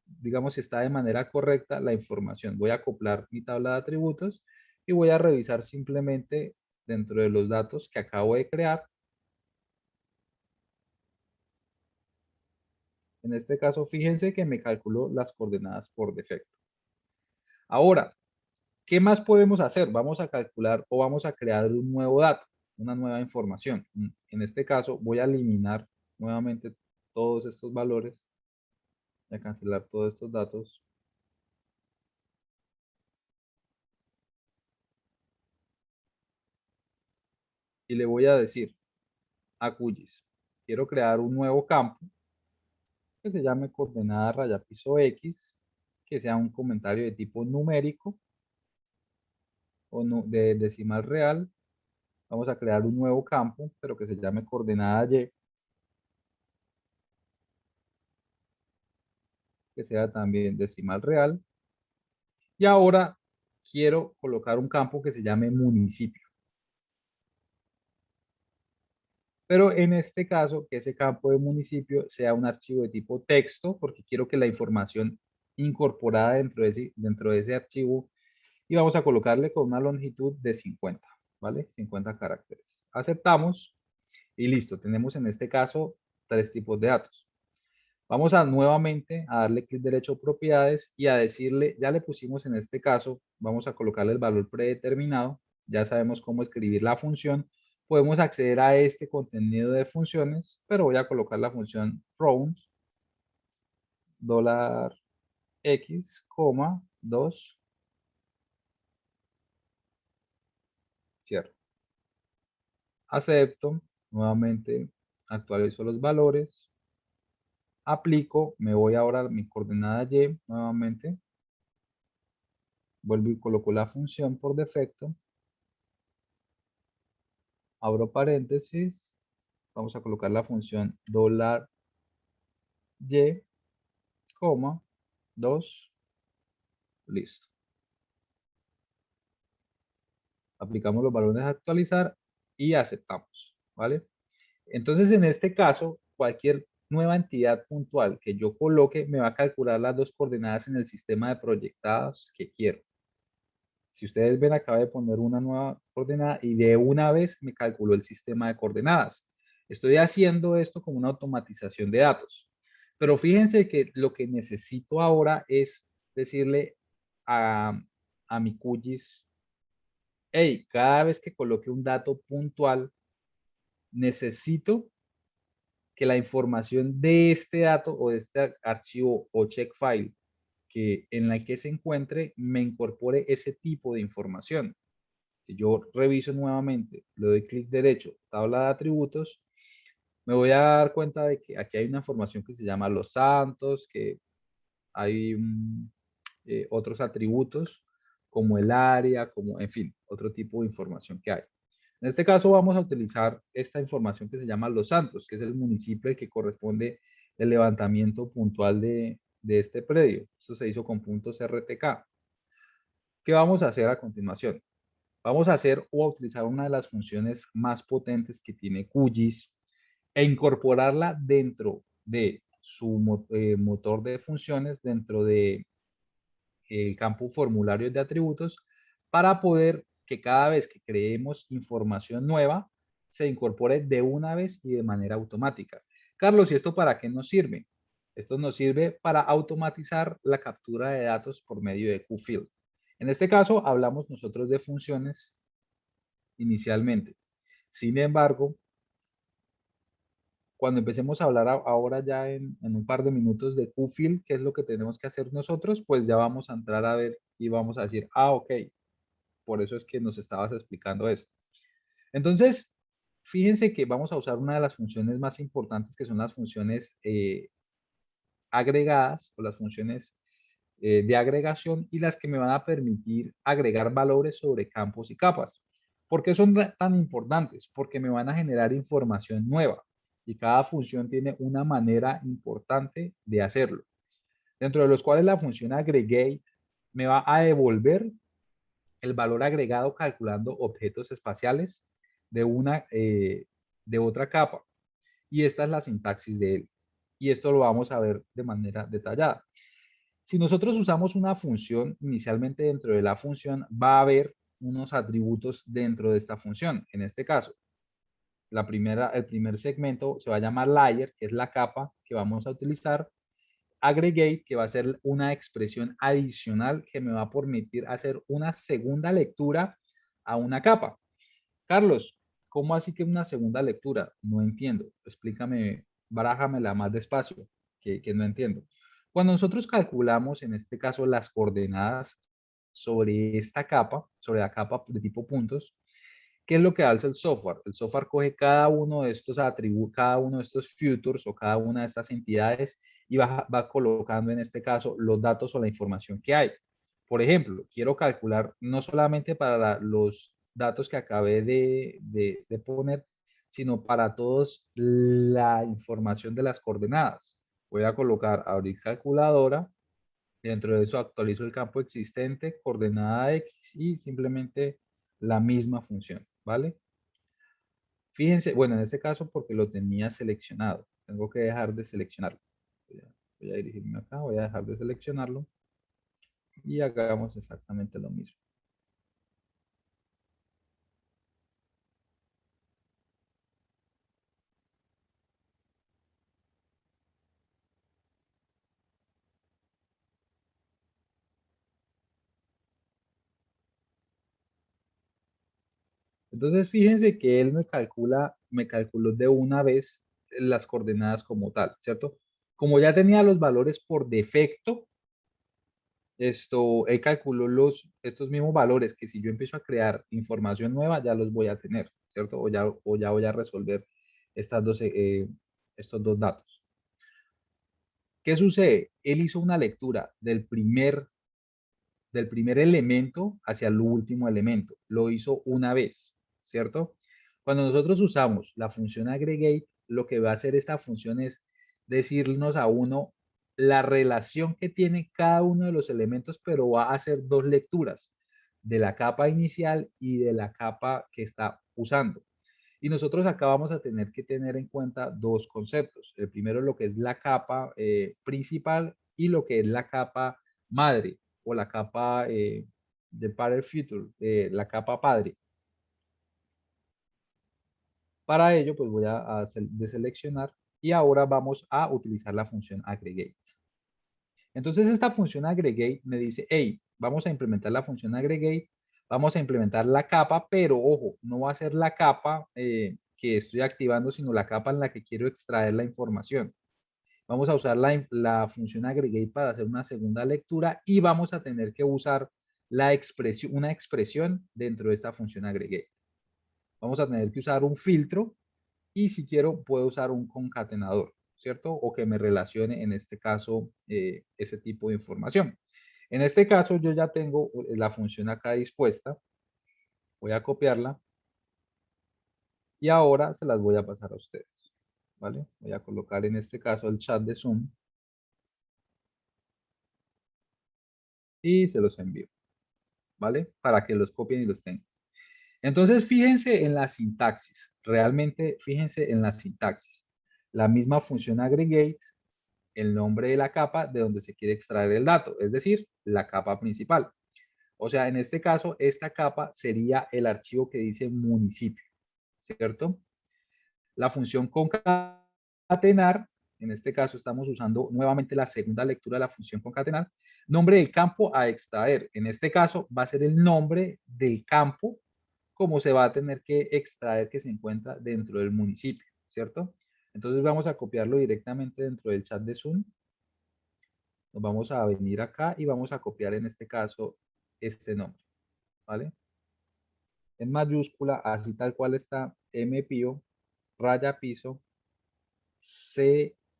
digamos, si está de manera correcta la información. Voy a acoplar mi tabla de atributos y voy a revisar simplemente dentro de los datos que acabo de crear. En este caso, fíjense que me calculó las coordenadas por defecto. Ahora, ¿qué más podemos hacer? Vamos a calcular o vamos a crear un nuevo dato, una nueva información. En este caso, voy a eliminar nuevamente todos estos valores, voy a cancelar todos estos datos. y le voy a decir a QGIS, quiero crear un nuevo campo que se llame coordenada raya piso X, que sea un comentario de tipo numérico o de decimal real. Vamos a crear un nuevo campo, pero que se llame coordenada Y, que sea también decimal real. Y ahora quiero colocar un campo que se llame municipio. Pero en este caso, que ese campo de municipio sea un archivo de tipo texto, porque quiero que la información incorporada dentro de ese archivo, y vamos a colocarle con una longitud de 50, ¿vale? 50 caracteres. Aceptamos y listo. Tenemos en este caso 3 tipos de datos. Vamos a nuevamente a darle clic derecho a propiedades y a decirle, ya le pusimos en este caso, vamos a colocarle el valor predeterminado, ya sabemos cómo escribir la función, podemos acceder a este contenido de funciones, pero voy a colocar la función round $x, 2, cierro. Acepto, nuevamente actualizo los valores, aplico, me voy ahora a mi coordenada Y nuevamente, vuelvo y coloco la función por defecto, abro paréntesis, vamos a colocar la función $y, 2, listo. Aplicamos los valores a actualizar y aceptamos, ¿vale? Entonces, en este caso, cualquier nueva entidad puntual que yo coloque me va a calcular las 2 coordenadas en el sistema de proyectados que quiero. Si ustedes ven, acaba de poner una nueva coordenada y de una vez me calculó el sistema de coordenadas. Estoy haciendo esto como una automatización de datos. Pero fíjense que lo que necesito ahora es decirle a mi QGIS, hey, cada vez que coloque un dato puntual, necesito que la información de este dato o de este archivo o check file en la que se encuentre me incorpore ese tipo de información. Si yo reviso nuevamente, le doy clic derecho, tabla de atributos, me voy a dar cuenta de que aquí hay una información que se llama los santos, que hay otros atributos como el área, como, en fin, otro tipo de información que hay. En este caso vamos a utilizar esta información que se llama Los Santos, que es el municipio al que corresponde el levantamiento puntual de este predio. Esto se hizo con puntos RTK. ¿Qué vamos a hacer a continuación? Vamos a hacer o a utilizar una de las funciones más potentes que tiene QGIS e incorporarla dentro de su motor de funciones, dentro de el campo formularios de atributos, para poder que cada vez que creemos información nueva, se incorpore de una vez y de manera automática. Carlos, ¿y esto para qué nos sirve? Esto nos sirve para automatizar la captura de datos por medio de QField. En este caso, hablamos nosotros de funciones inicialmente. Sin embargo, cuando empecemos a hablar ahora ya en un par de minutos de QField, qué es lo que tenemos que hacer nosotros, pues ya vamos a entrar a ver y vamos a decir, ok, por eso es que nos estabas explicando esto. Entonces, fíjense que vamos a usar una de las funciones más importantes, que son las funciones agregadas o las funciones de agregación, y las que me van a permitir agregar valores sobre campos y capas. ¿Por qué son tan importantes? Porque me van a generar información nueva y cada función tiene una manera importante de hacerlo. Dentro de los cuales la función aggregate me va a devolver el valor agregado calculando objetos espaciales de de otra capa. Y esta es la sintaxis de él. Y esto lo vamos a ver de manera detallada. Si nosotros usamos una función, inicialmente dentro de la función va a haber unos atributos dentro de esta función. En este caso, el primer segmento se va a llamar layer, que es la capa que vamos a utilizar. Aggregate, que va a ser una expresión adicional que me va a permitir hacer una segunda lectura a una capa. Carlos, ¿cómo así que una segunda lectura? No entiendo. Explícame, barájamela más despacio, que no entiendo. Cuando nosotros calculamos, en este caso, las coordenadas sobre esta capa, sobre la capa de tipo puntos, ¿Qué es lo que hace el software? El software coge cada uno de estos atributos, cada uno de estos futures o cada una de estas entidades y va colocando en este caso los datos o la información que hay. Por ejemplo, quiero calcular no solamente para los datos que acabé de poner, sino para todos la información de las coordenadas. Voy a colocar abrir calculadora. Dentro de eso actualizo el campo existente, coordenada X y simplemente la misma función, ¿vale? Fíjense, bueno, en este caso porque lo tenía seleccionado. Tengo que dejar de seleccionarlo. Voy a dirigirme acá, voy a dejar de seleccionarlo y hagamos exactamente lo mismo. Entonces, fíjense que él me calculó de una vez las coordenadas como tal, ¿cierto? Como ya tenía los valores por defecto, él calculó estos mismos valores que si yo empiezo a crear información nueva, ya los voy a tener, ¿cierto? O ya voy a resolver estas estos dos datos. ¿Qué sucede? Él hizo una lectura del primer elemento hacia el último elemento. Lo hizo una vez, ¿cierto? Cuando nosotros usamos la función aggregate, lo que va a hacer esta función es decirnos a uno la relación que tiene cada uno de los elementos, pero va a hacer dos lecturas, de la capa inicial y de la capa que está usando. Y nosotros acá vamos a tener que tener en cuenta dos conceptos. El primero es lo que es la capa principal y lo que es la capa madre o la capa de parent future, la capa padre. Para ello, pues voy a deseleccionar y ahora vamos a utilizar la función aggregate. Entonces esta función aggregate me dice, hey, vamos a implementar la función aggregate, vamos a implementar la capa, pero ojo, no va a ser la capa que estoy activando, sino la capa en la que quiero extraer la información. Vamos a usar la función aggregate para hacer una segunda lectura y vamos a tener que usar una expresión dentro de esta función aggregate. Vamos a tener que usar un filtro y si quiero puedo usar un concatenador, ¿cierto? O que me relacione en este caso ese tipo de información. En este caso yo ya tengo la función acá dispuesta, voy a copiarla y ahora se las voy a pasar a ustedes, ¿vale? Voy a colocar en este caso el chat de Zoom y se los envío, ¿vale? Para que los copien y los tengan. Entonces, fíjense en la sintaxis, realmente fíjense en la sintaxis. La misma función aggregate, el nombre de la capa de donde se quiere extraer el dato, es decir, la capa principal. O sea, en este caso, esta capa sería el archivo que dice municipio, ¿cierto? La función concatenar, en este caso estamos usando nuevamente la segunda lectura de la función concatenar, nombre del campo a extraer. En este caso va a ser el nombre del campo como se va a tener que extraer que se encuentra dentro del municipio, ¿cierto? Entonces vamos a copiarlo directamente dentro del chat de Zoom. Nos vamos a venir acá y vamos a copiar en este caso este nombre, ¿vale? En mayúscula, así tal cual está, mpio, raya piso,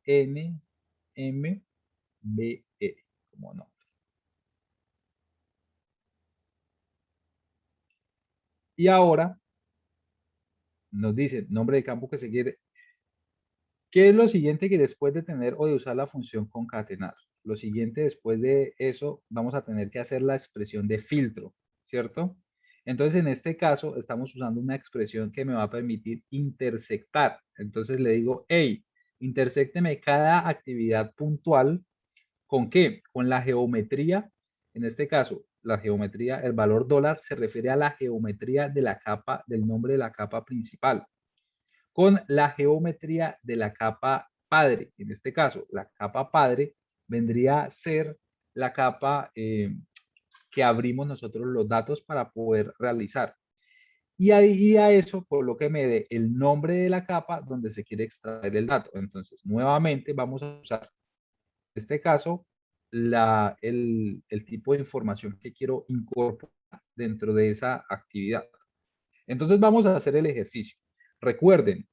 cnmbe, como nombre. Y ahora nos dice nombre de campo que se quiere. ¿Qué es lo siguiente que después de tener o de usar la función concatenar? Lo siguiente después de eso, vamos a tener que hacer la expresión de filtro, ¿cierto? Entonces, en este caso, estamos usando una expresión que me va a permitir intersectar. Entonces le digo, hey, intersecteme cada actividad puntual. ¿Con qué? Con la geometría. En este caso, la geometría, el valor dólar se refiere a la geometría de la capa, del nombre de la capa principal con la geometría de la capa padre. En este caso, la capa padre vendría a ser la capa que abrimos nosotros los datos para poder realizar. Y ahí a eso colóqueme el nombre de la capa donde se quiere extraer el dato. Entonces, nuevamente vamos a usar, en este caso, el tipo de información que quiero incorporar dentro de esa actividad. Entonces vamos a hacer el ejercicio. Recuerden,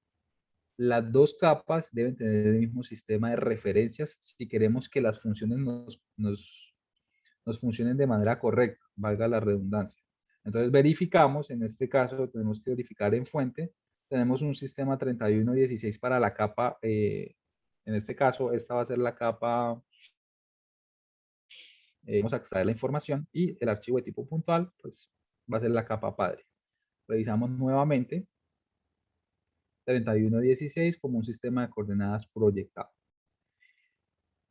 las dos capas deben tener el mismo sistema de referencias si queremos que las funciones nos funcionen de manera correcta, valga la redundancia. Entonces verificamos, en este caso tenemos que verificar en fuente, tenemos un sistema 3116 para la capa, en este caso esta va a ser la capa, vamos a extraer la información y el archivo de tipo puntual, pues va a ser la capa padre. Revisamos nuevamente 3116 como un sistema de coordenadas proyectado.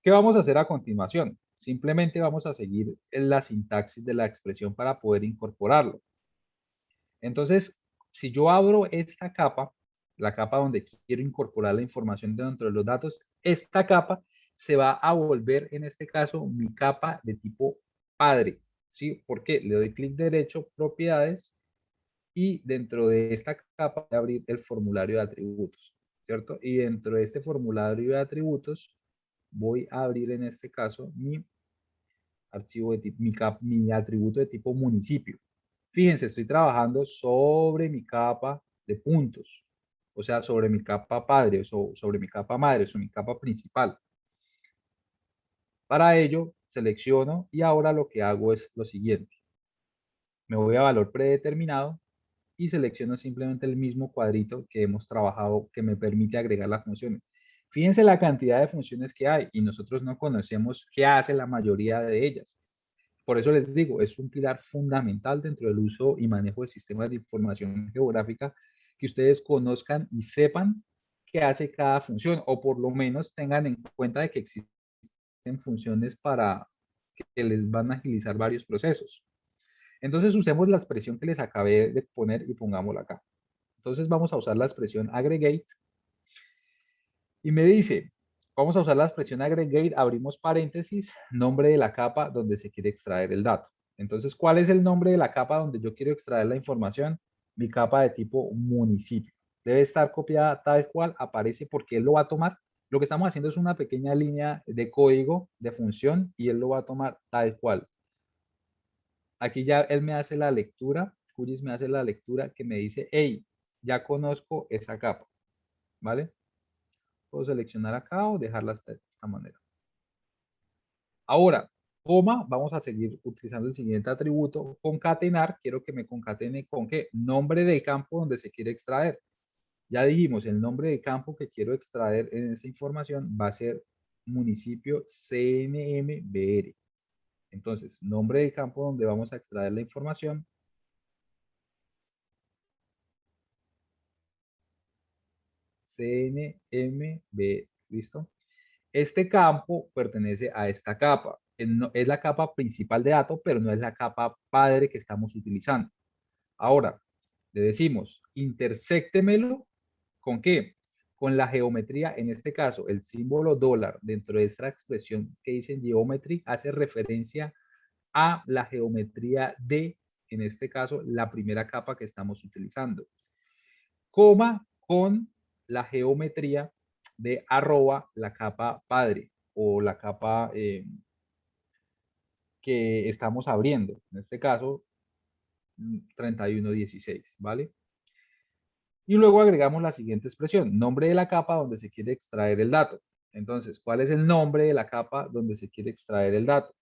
¿Qué vamos a hacer a continuación? Simplemente vamos a seguir la sintaxis de la expresión para poder incorporarlo. Entonces, si yo abro esta capa, la capa donde quiero incorporar la información dentro de los datos, esta capa se va a volver, en este caso, mi capa de tipo padre. ¿Sí? ¿Por qué? Le doy clic derecho, propiedades, y dentro de esta capa voy a abrir el formulario de atributos, ¿cierto? Y dentro de este formulario de atributos voy a abrir, en este caso, mi archivo de tipo, mi atributo de tipo municipio. Fíjense, estoy trabajando sobre mi capa de puntos, o sea, sobre mi capa padre, o sobre mi capa madre, sobre mi capa principal. Para ello, selecciono y ahora lo que hago es lo siguiente. Me voy a valor predeterminado y selecciono simplemente el mismo cuadrito que hemos trabajado que me permite agregar las funciones. Fíjense la cantidad de funciones que hay y nosotros no conocemos qué hace la mayoría de ellas. Por eso les digo, es un pilar fundamental dentro del uso y manejo de sistemas de información geográfica que ustedes conozcan y sepan qué hace cada función, o por lo menos tengan en cuenta de que existen funciones para que les van a agilizar varios procesos. Entonces usemos la expresión que les acabé de poner y pongámosla acá. Entonces vamos a usar la expresión aggregate y me dice, vamos a usar la expresión aggregate, abrimos paréntesis, nombre de la capa donde se quiere extraer el dato. Entonces, ¿cuál es el nombre de la capa donde yo quiero extraer la información? Mi capa de tipo municipio. Debe estar copiada tal cual aparece porque él lo va a tomar. Lo que estamos haciendo es una pequeña línea de código de función y él lo va a tomar tal cual. Aquí ya él me hace la lectura, QGIS me hace la lectura que me dice, hey, ya conozco esa capa, ¿vale? Puedo seleccionar acá o dejarla de esta manera. Ahora, coma, vamos a seguir utilizando el siguiente atributo, concatenar, quiero que me concatene con qué, nombre del campo donde se quiere extraer. Ya dijimos, el nombre del campo que quiero extraer en esa información va a ser municipio CNMBR. Entonces, nombre del campo donde vamos a extraer la información, CNMBR, ¿listo? Este campo pertenece a esta capa. Es la capa principal de datos, pero no es la capa padre que estamos utilizando. Ahora, le decimos, intersectemelo ¿con qué? Con la geometría, en este caso, el símbolo dólar dentro de esta expresión que dice geometry hace referencia a la geometría de, en este caso, la primera capa que estamos utilizando. Coma con la geometría de arroba la capa padre o la capa que estamos abriendo, en este caso 3116, ¿vale? Y luego agregamos la siguiente expresión, nombre de la capa donde se quiere extraer el dato. Entonces, ¿cuál es el nombre de la capa donde se quiere extraer el dato?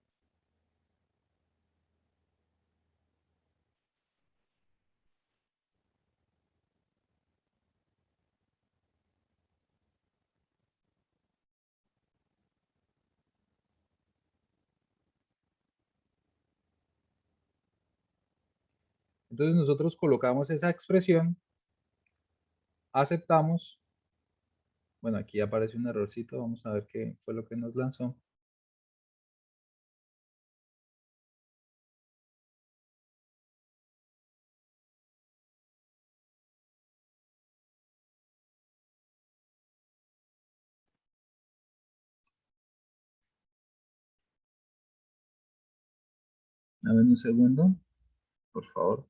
Entonces nosotros colocamos esa expresión, aceptamos. Bueno, aquí aparece un errorcito, vamos a ver qué fue lo que nos lanzó. Dame un segundo, por favor.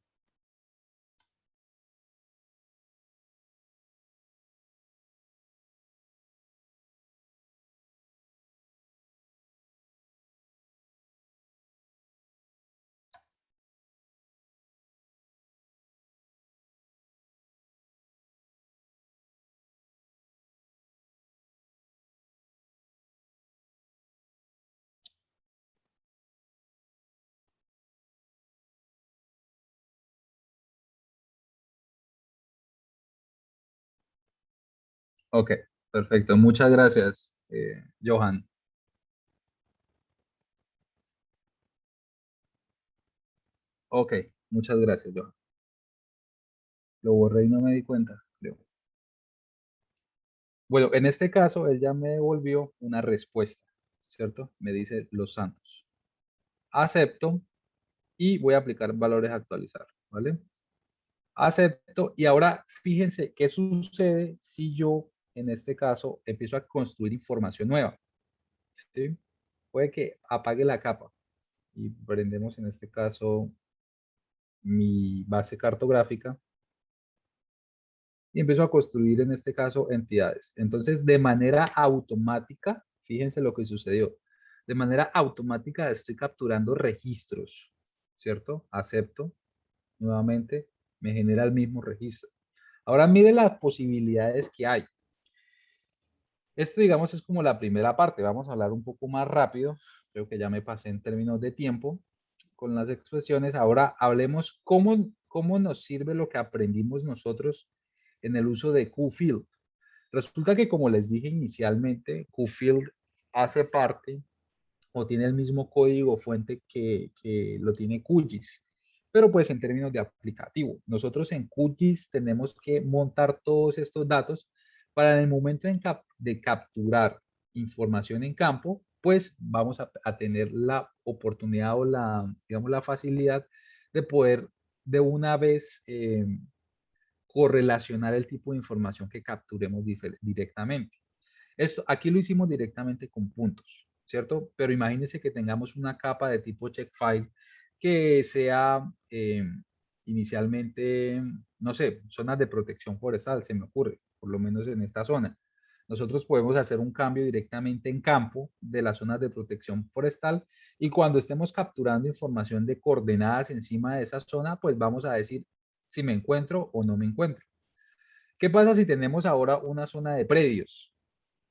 Ok, perfecto. Muchas gracias, Johan. Ok, muchas gracias, Johan. Lo borré y no me di cuenta, creo. Bueno, en este caso, él ya me devolvió una respuesta, ¿cierto? Me dice Los Santos. Acepto y voy a aplicar valores a actualizar, ¿vale? Acepto y ahora fíjense qué sucede si yo, en este caso, empiezo a construir información nueva, ¿sí? Puede que apague la capa y prendemos en este caso mi base cartográfica y empiezo a construir en este caso entidades. Entonces, de manera automática, fíjense lo que sucedió. De manera automática estoy capturando registros, ¿cierto? Acepto nuevamente, me genera el mismo registro. Ahora mire las posibilidades que hay. Esto, digamos, es como la primera parte. Vamos a hablar un poco más rápido. Creo que ya me pasé en términos de tiempo con las expresiones. Ahora hablemos cómo nos sirve lo que aprendimos nosotros en el uso de QField. Resulta que, como les dije inicialmente, QField hace parte o tiene el mismo código fuente que lo tiene QGIS, pero pues en términos de aplicativo. Nosotros en QGIS tenemos que montar todos estos datos para en el momento de capturar información en campo, pues vamos a tener la oportunidad o digamos, la facilidad de poder de una vez correlacionar el tipo de información que capturemos directamente. Esto, aquí lo hicimos directamente con puntos, ¿cierto? Pero imagínense que tengamos una capa de tipo checkfile que sea inicialmente, no sé, zonas de protección forestal, se me ocurre, por lo menos en esta zona. Nosotros podemos hacer un cambio directamente en campo de las zonas de protección forestal y cuando estemos capturando información de coordenadas encima de esa zona, pues vamos a decir si me encuentro o no me encuentro. ¿Qué pasa si tenemos ahora una zona de predios?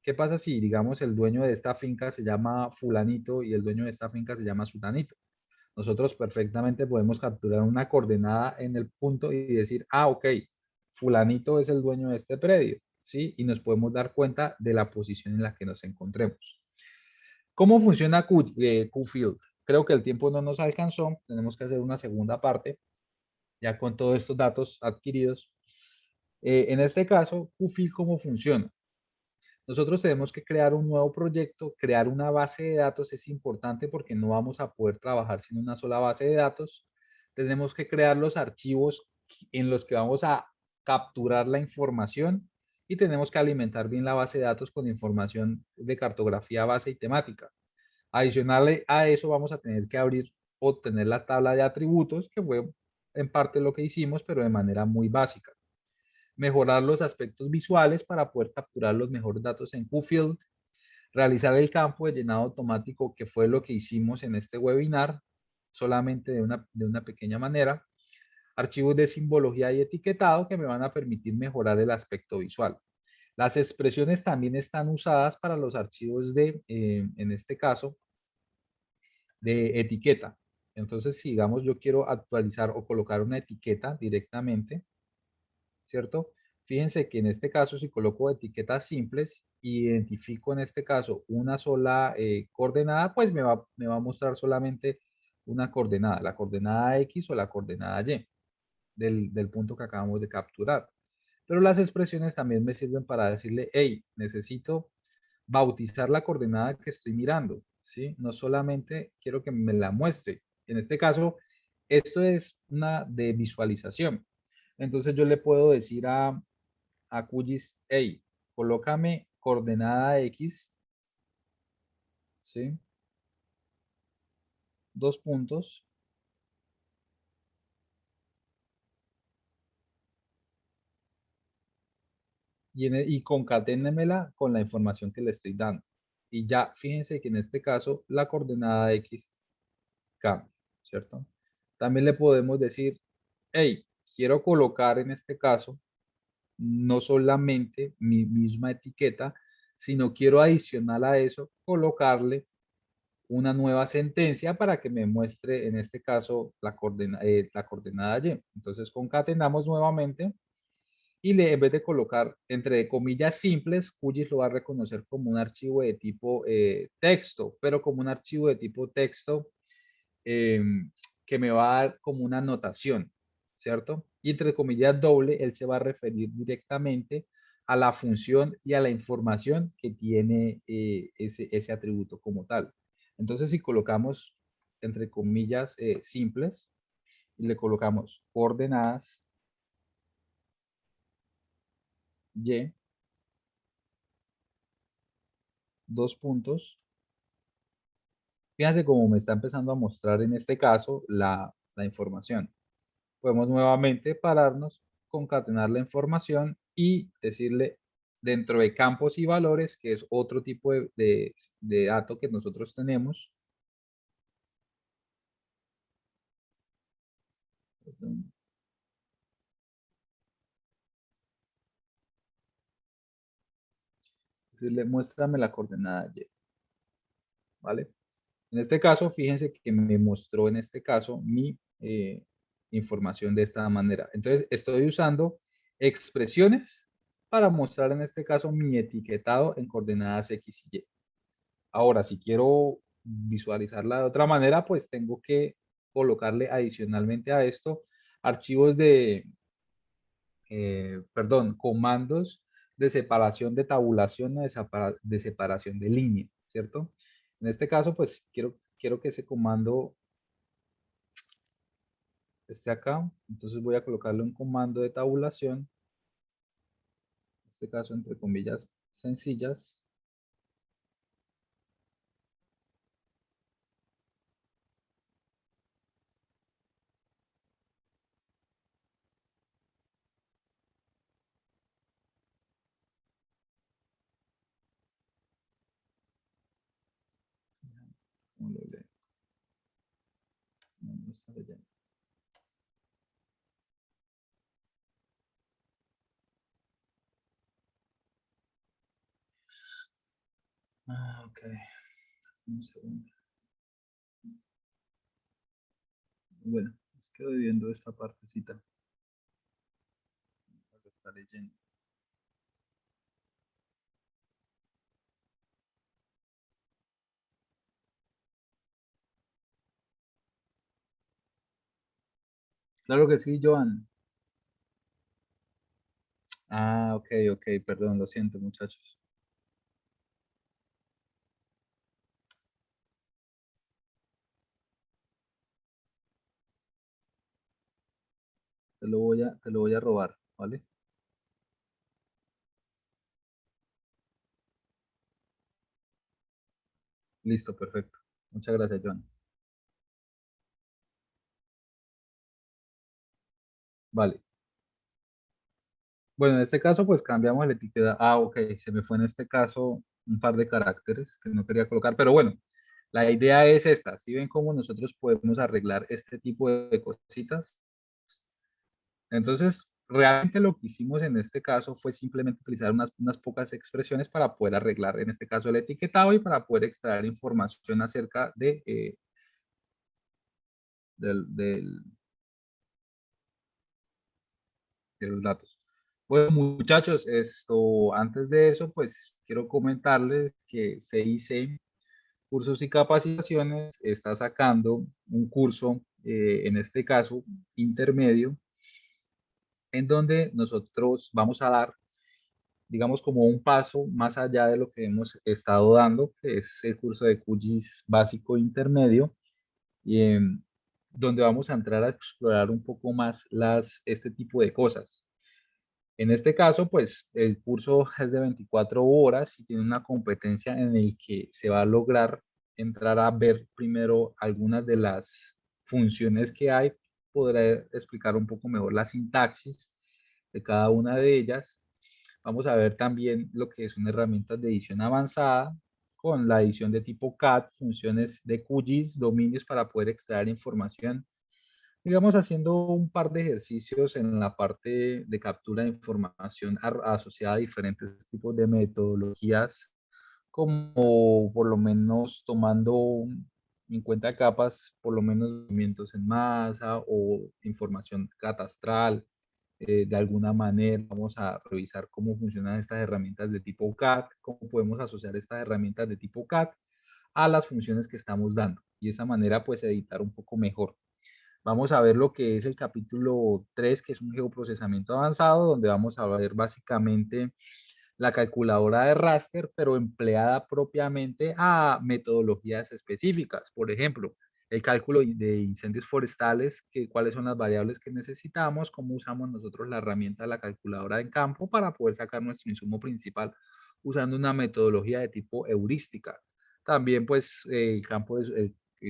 ¿Qué pasa si, digamos, el dueño de esta finca se llama fulanito y el dueño de esta finca se llama sutanito? Nosotros perfectamente podemos capturar una coordenada en el punto y decir, ah, ok, fulanito es el dueño de este predio, ¿sí? Y nos podemos dar cuenta de la posición en la que nos encontremos. ¿Cómo funciona QField? Creo que el tiempo no nos alcanzó, tenemos que hacer una segunda parte, ya con todos estos datos adquiridos. En este caso, QField, ¿cómo funciona? Nosotros tenemos que crear un nuevo proyecto, crear una base de datos es importante porque no vamos a poder trabajar sin una sola base de datos. Tenemos que crear los archivos en los que vamos a capturar la información y tenemos que alimentar bien la base de datos con información de cartografía base y temática. Adicional a eso vamos a tener que abrir o tener la tabla de atributos, que fue en parte lo que hicimos, pero de manera muy básica. Mejorar los aspectos visuales para poder capturar los mejores datos en QField, realizar el campo de llenado automático, que fue lo que hicimos en este webinar, solamente de una pequeña manera, archivos de simbología y etiquetado que me van a permitir mejorar el aspecto visual. Las expresiones también están usadas para los archivos en este caso, de etiqueta. Entonces, si digamos yo quiero actualizar o colocar una etiqueta directamente, ¿cierto? Fíjense que en este caso, si coloco etiquetas simples, identifico en este caso una sola coordenada, pues me va a mostrar solamente una coordenada, la coordenada X o la coordenada Y del punto que acabamos de capturar. Pero las expresiones también me sirven para decirle, hey, necesito bautizar la coordenada que estoy mirando, ¿sí? No solamente quiero que me la muestre. En este caso, esto es una de visualización. Entonces yo le puedo decir a QGIS, hey, colócame coordenada X, ¿sí? Dos puntos, y concaténemela con la información que le estoy dando. Y ya fíjense que en este caso la coordenada X cambia, ¿cierto? También le podemos decir, hey, quiero colocar en este caso no solamente mi misma etiqueta, sino quiero adicional a eso colocarle una nueva sentencia para que me muestre en este caso la coordenada Y. Entonces concatenamos nuevamente en vez de colocar entre comillas simples, QGIS lo va a reconocer como un archivo de tipo texto, pero como un archivo de tipo texto eh, que me va a dar como una anotación, ¿cierto? Y entre comillas doble, él se va a referir directamente a la función y a la información que tiene ese atributo como tal. Entonces, si colocamos entre comillas simples y le colocamos coordenadas y, dos puntos, fíjense cómo me está empezando a mostrar en este caso la información. Podemos nuevamente pararnos, concatenar la información y decirle dentro de campos y valores, que es otro tipo de dato que nosotros tenemos. Decirle, muéstrame la coordenada Y, ¿vale? En este caso, fíjense que me mostró en este caso mi información de esta manera. Entonces, estoy usando expresiones para mostrar en este caso mi etiquetado en coordenadas X y Y. Ahora, si quiero visualizarla de otra manera, pues tengo que colocarle adicionalmente a esto archivos perdón, comandos de separación de tabulación o de separación de línea, ¿cierto? En este caso, pues quiero que ese comando esté acá, entonces voy a colocarle un comando de tabulación, en este caso entre comillas sencillas. ¿Cómo lo leo? No, no está leyendo. Ok, un segundo. Bueno, quedo viendo esta partecita. Está leyendo. Claro que sí, Joan. Ah, ok, ok, perdón, lo siento, muchachos. Te lo voy a robar, ¿vale? Listo, perfecto. Muchas gracias, Joan. Vale. Bueno, en este caso, pues cambiamos la etiqueta. Ah, ok, se me fue en este caso un par de caracteres que no quería colocar, pero bueno, la idea es esta. Si ven cómo nosotros podemos arreglar este tipo de cositas, entonces realmente lo que hicimos en este caso fue simplemente utilizar unas pocas expresiones para poder arreglar, en este caso, el etiquetado y para poder extraer información acerca del de los datos. Bueno, muchachos, antes de eso, pues quiero comentarles que CIC Cursos y Capacitaciones está sacando un curso, en este caso intermedio, en donde nosotros vamos a dar, digamos, como un paso más allá de lo que hemos estado dando, que es el curso de QGIS básico e intermedio, y, donde vamos a entrar a explorar un poco más este tipo de cosas. En este caso, pues el curso es de 24 horas y tiene una competencia en el que se va a lograr entrar a ver primero algunas de las funciones que hay, podré explicar un poco mejor la sintaxis de cada una de ellas. Vamos a ver también lo que son herramientas de edición avanzada con la edición de tipo CAD, funciones de QGIS, dominios para poder extraer información, digamos, haciendo un par de ejercicios en la parte de captura de información asociada a diferentes tipos de metodologías, como por lo menos tomando en cuenta capas, por lo menos movimientos en masa o información catastral, de alguna manera. Vamos a revisar cómo funcionan estas herramientas de tipo CAD, cómo podemos asociar estas herramientas de tipo CAD a las funciones que estamos dando y de esa manera pues editar un poco mejor. Vamos a ver lo que es el capítulo 3, que es un geoprocesamiento avanzado, donde vamos a ver básicamente la calculadora de raster, pero empleada propiamente a metodologías específicas. Por ejemplo, el cálculo de incendios forestales, cuáles son las variables que necesitamos, cómo usamos nosotros la herramienta de la calculadora en campo para poder sacar nuestro insumo principal usando una metodología de tipo heurística. También, pues, el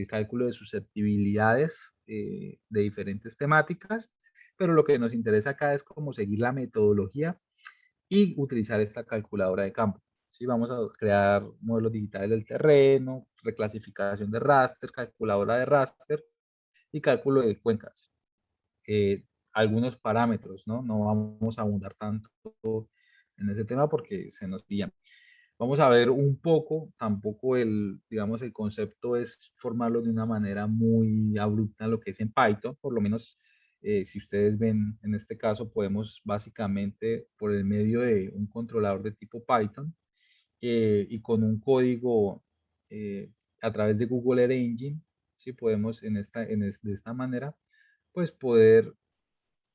cálculo de susceptibilidades de diferentes temáticas, pero lo que nos interesa acá es cómo seguir la metodología y utilizar esta calculadora de campo. ¿Sí? Vamos a crear modelos digitales del terreno, reclasificación de raster, calculadora de raster y cálculo de cuencas. Algunos parámetros, ¿no? No vamos a abundar tanto en ese tema porque se nos pillan. Vamos a ver un poco, tampoco digamos, el concepto es formarlo de una manera muy abrupta, lo que es en Python, por lo menos si ustedes ven, en este caso podemos básicamente por el medio de un controlador de tipo Python y con un código a través de Google Earth Engine, sí podemos de esta manera, pues poder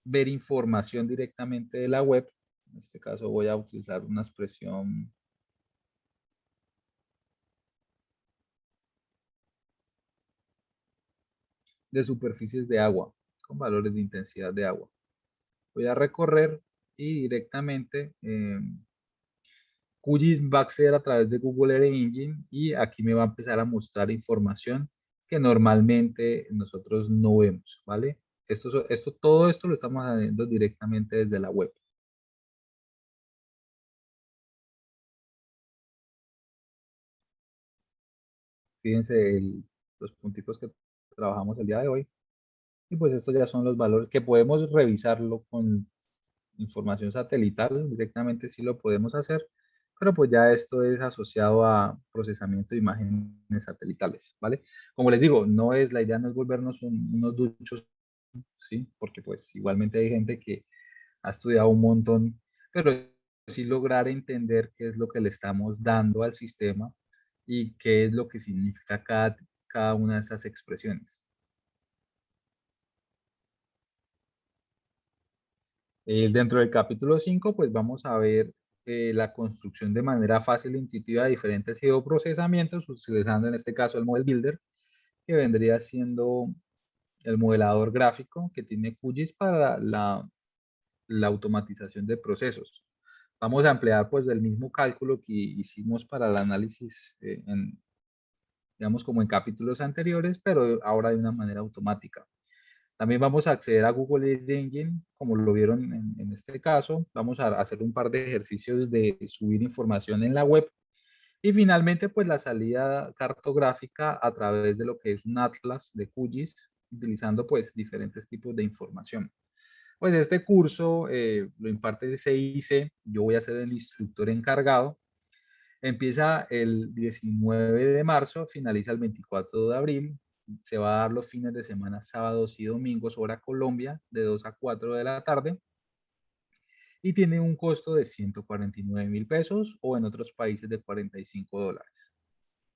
ver información directamente de la web. En este caso voy a utilizar una expresión de superficies de agua con valores de intensidad de agua. Voy a recorrer y directamente QGIS va a acceder a través de Google Earth Engine y aquí me va a empezar a mostrar información que normalmente nosotros no vemos, ¿vale? Todo esto lo estamos haciendo directamente desde la web. Fíjense los punticos que trabajamos el día de hoy. Y pues estos ya son los valores que podemos revisarlo con información satelital, directamente sí lo podemos hacer, pero pues ya esto es asociado a procesamiento de imágenes satelitales, ¿vale? Como les digo, la idea no es volvernos unos duchos, ¿sí? Porque pues igualmente hay gente que ha estudiado un montón, pero sí lograr entender qué es lo que le estamos dando al sistema y qué es lo que significa cada una de esas expresiones. Dentro del capítulo 5 pues vamos a ver la construcción de manera fácil e intuitiva de diferentes geoprocesamientos, utilizando en este caso el Model Builder, que vendría siendo el modelador gráfico que tiene QGIS para la automatización de procesos. Vamos a emplear pues el mismo cálculo que hicimos para el análisis, digamos como en capítulos anteriores, pero ahora de una manera automática. También vamos a acceder a Google Earth Engine, como lo vieron en este caso. Vamos a hacer un par de ejercicios de subir información en la web. Y finalmente, pues la salida cartográfica a través de lo que es un atlas de QGIS, utilizando pues diferentes tipos de información. Pues este curso lo imparte CIC, yo voy a ser el instructor encargado. Empieza el 19 de marzo, finaliza el 24 de abril. Se va a dar los fines de semana, sábados y domingos, hora Colombia, de 2 a 4 de la tarde. Y tiene un costo de 149.000 pesos o en otros países de $45.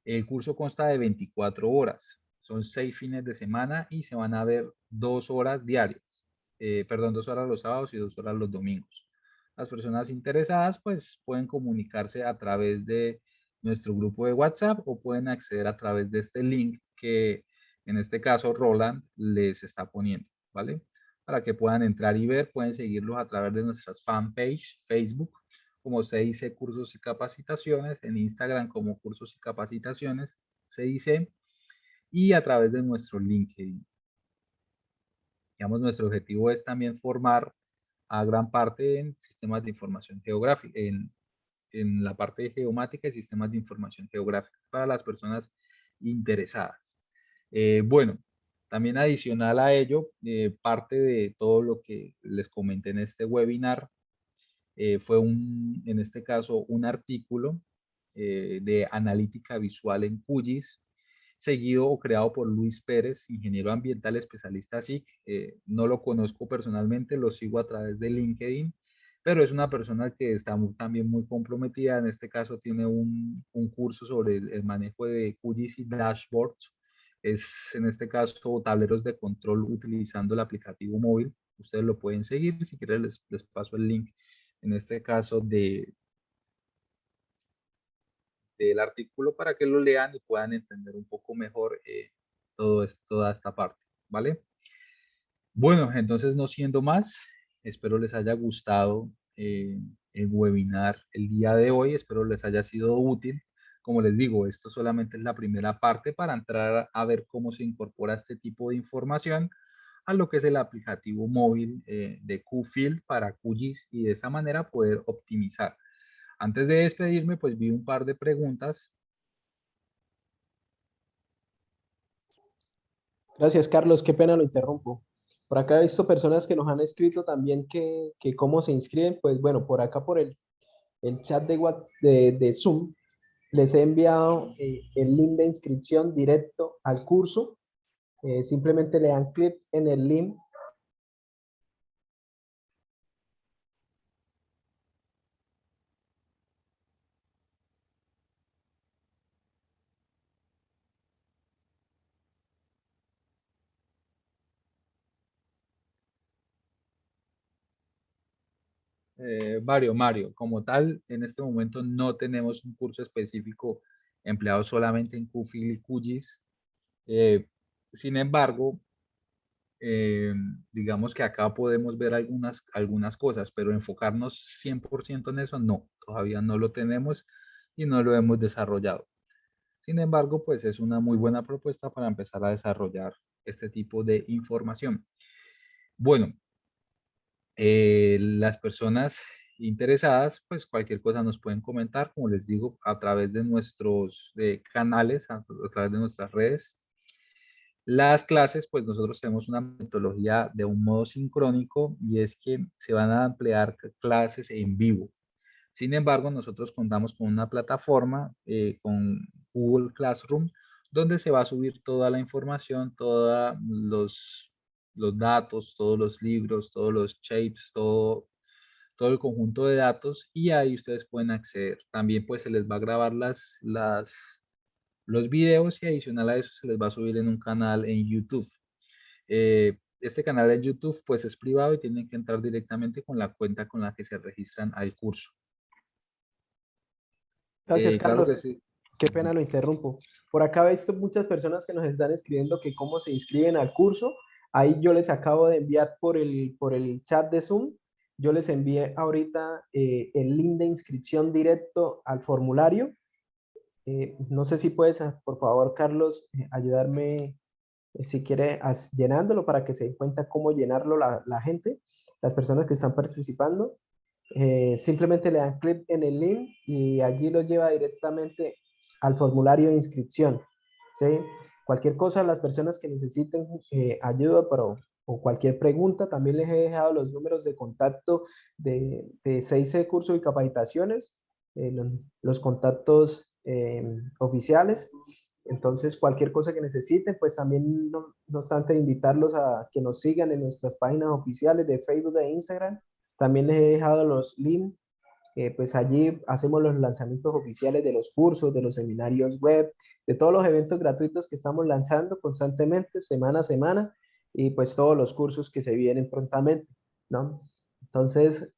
El curso consta de 24 horas. Son 6 fines de semana y se van a ver 2 horas diarias. Perdón, 2 horas los sábados y 2 horas los domingos. Las personas interesadas pues pueden comunicarse a través de nuestro grupo de WhatsApp o pueden acceder a través de este link que en este caso Roland les está poniendo, ¿vale? Para que puedan entrar y ver, pueden seguirlos a través de nuestras fanpage, Facebook, como CIC Cursos y Capacitaciones, en Instagram como Cursos y Capacitaciones, CIC, y a través de nuestro LinkedIn. Digamos, nuestro objetivo es también formar a gran parte en sistemas de información geográfica, en la parte de geomática y sistemas de información geográfica para las personas interesadas. Bueno, también adicional a ello, parte de todo lo que les comenté en este webinar fue en este caso, un artículo de analítica visual en QGIS. seguido o creado por Luis Pérez, ingeniero ambiental especialista SIC. No lo conozco personalmente, lo sigo a través de LinkedIn, pero es una persona que está también muy comprometida. En este caso tiene un curso sobre el manejo de QGIS y dashboards. Es en este caso tableros de control utilizando el aplicativo móvil. Ustedes lo pueden seguir, si quieren les paso el link, en este caso del artículo para que lo lean y puedan entender un poco mejor toda esta parte, ¿vale? Bueno, entonces no siendo más, espero les haya gustado el webinar el día de hoy, espero les haya sido útil. Como les digo, esto solamente es la primera parte para entrar a ver cómo se incorpora este tipo de información a lo que es el aplicativo móvil de QField para QGIS y de esa manera poder optimizar. Antes de despedirme, pues vi un par de preguntas. Gracias, Carlos. Qué pena lo interrumpo. Por acá he visto personas que nos han escrito también que cómo se inscriben. Pues bueno, por acá por el chat de Zoom les he enviado el link de inscripción directo al curso. Simplemente le dan clic en el link. Mario, como tal, en este momento no tenemos un curso específico empleado solamente en QFIL y QGIS. Sin embargo, eh, digamos que acá podemos ver algunas cosas, pero enfocarnos 100% en eso, no, todavía no lo tenemos y no lo hemos desarrollado. Sin embargo, pues es una muy buena propuesta para empezar a desarrollar este tipo de información. Bueno, las personas interesadas, pues cualquier cosa nos pueden comentar, como les digo, a través de nuestros canales, a través de nuestras redes. Las clases, pues nosotros tenemos una metodología de un modo sincrónico y es que se van a emplear clases en vivo. Sin embargo, nosotros contamos con una plataforma, con Google Classroom, donde se va a subir toda la información, todos los datos, todos los libros, todos los shapes, todo el conjunto de datos y ahí ustedes pueden acceder. También pues se les va a grabar los videos y adicional a eso se les va a subir en un canal en YouTube. Este canal de YouTube pues es privado y tienen que entrar directamente con la cuenta con la que se registran al curso. Gracias, Claro Carlos. que sí. Qué pena lo interrumpo. Por acá he visto muchas personas que nos están escribiendo que cómo se inscriben al curso. Ahí yo les acabo de enviar por el chat de Zoom. Yo les envié ahorita el link de inscripción directo al formulario. No sé si puedes, por favor, Carlos, ayudarme, si quiere, llenándolo para que se den cuenta cómo llenarlo la gente, las personas que están participando. Simplemente le dan clic en el link y allí lo lleva directamente al formulario de inscripción. ¿Sí? Cualquier cosa, las personas que necesiten ayuda o cualquier pregunta, también les he dejado los números de contacto de 6C Curso y Capacitaciones, los contactos oficiales. Entonces, cualquier cosa que necesiten, pues también no obstante invitarlos a que nos sigan en nuestras páginas oficiales de Facebook e Instagram. También les he dejado los links, pues allí hacemos los lanzamientos oficiales de los cursos, de los seminarios web, de todos los eventos gratuitos que estamos lanzando constantemente, semana a semana, y pues todos los cursos que se vienen prontamente, ¿no? Entonces,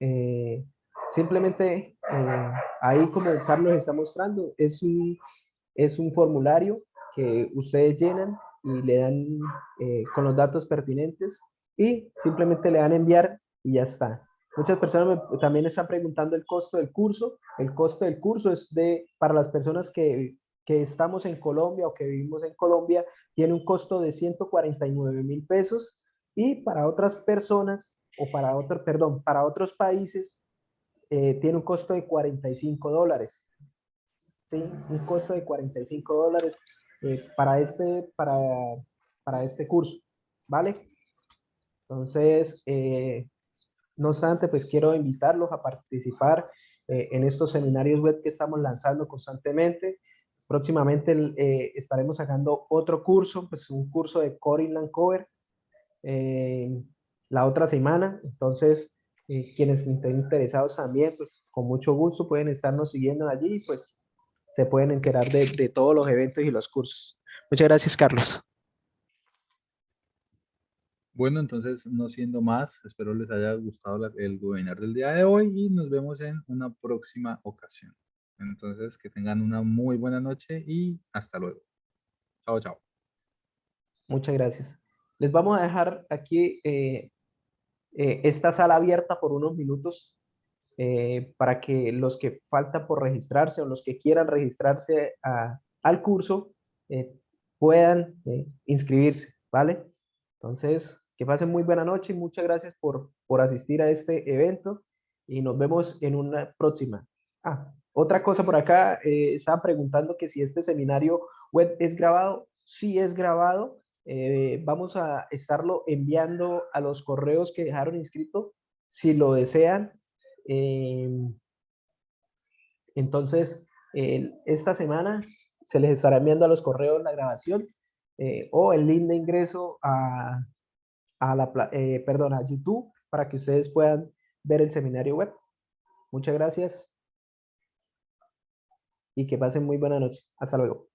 simplemente ahí como Carlos está mostrando, es un formulario que ustedes llenan y le dan con los datos pertinentes y simplemente le dan enviar y ya está. Muchas personas también están preguntando el costo del curso. El costo del curso es para las personas que estamos en Colombia o que vivimos en Colombia, tiene un costo de 149.000 pesos y para otras personas o para otros países tiene un costo de $45. ¿Sí? Un costo de $45 para este curso, ¿vale? Entonces, no obstante, pues quiero invitarlos a participar en estos seminarios web que estamos lanzando constantemente. Próximamente estaremos sacando otro curso, pues un curso de Core Inland Cover la otra semana. Entonces, quienes estén interesados también, pues con mucho gusto pueden estarnos siguiendo allí y pues se pueden enterar de todos los eventos y los cursos. Muchas gracias, Carlos. Bueno, entonces, no siendo más, espero les haya gustado el webinar del día de hoy y nos vemos en una próxima ocasión. Entonces, que tengan una muy buena noche y hasta luego. Chao, chao. Muchas gracias. Les vamos a dejar aquí esta sala abierta por unos minutos para que los que faltan por registrarse o los que quieran registrarse al curso eh, puedan inscribirse, ¿vale? Entonces, que pasen muy buena noche y muchas gracias por asistir a este evento y nos vemos en una próxima. Otra cosa por acá, estaba preguntando que si este seminario web es grabado. Sí es grabado. Vamos a estarlo enviando a los correos que dejaron inscrito, si lo desean. Eh, entonces, esta semana se les estará enviando a los correos la grabación o el link de ingreso perdón, a YouTube para que ustedes puedan ver el seminario web. Muchas gracias y que pasen muy buena noche. Hasta luego.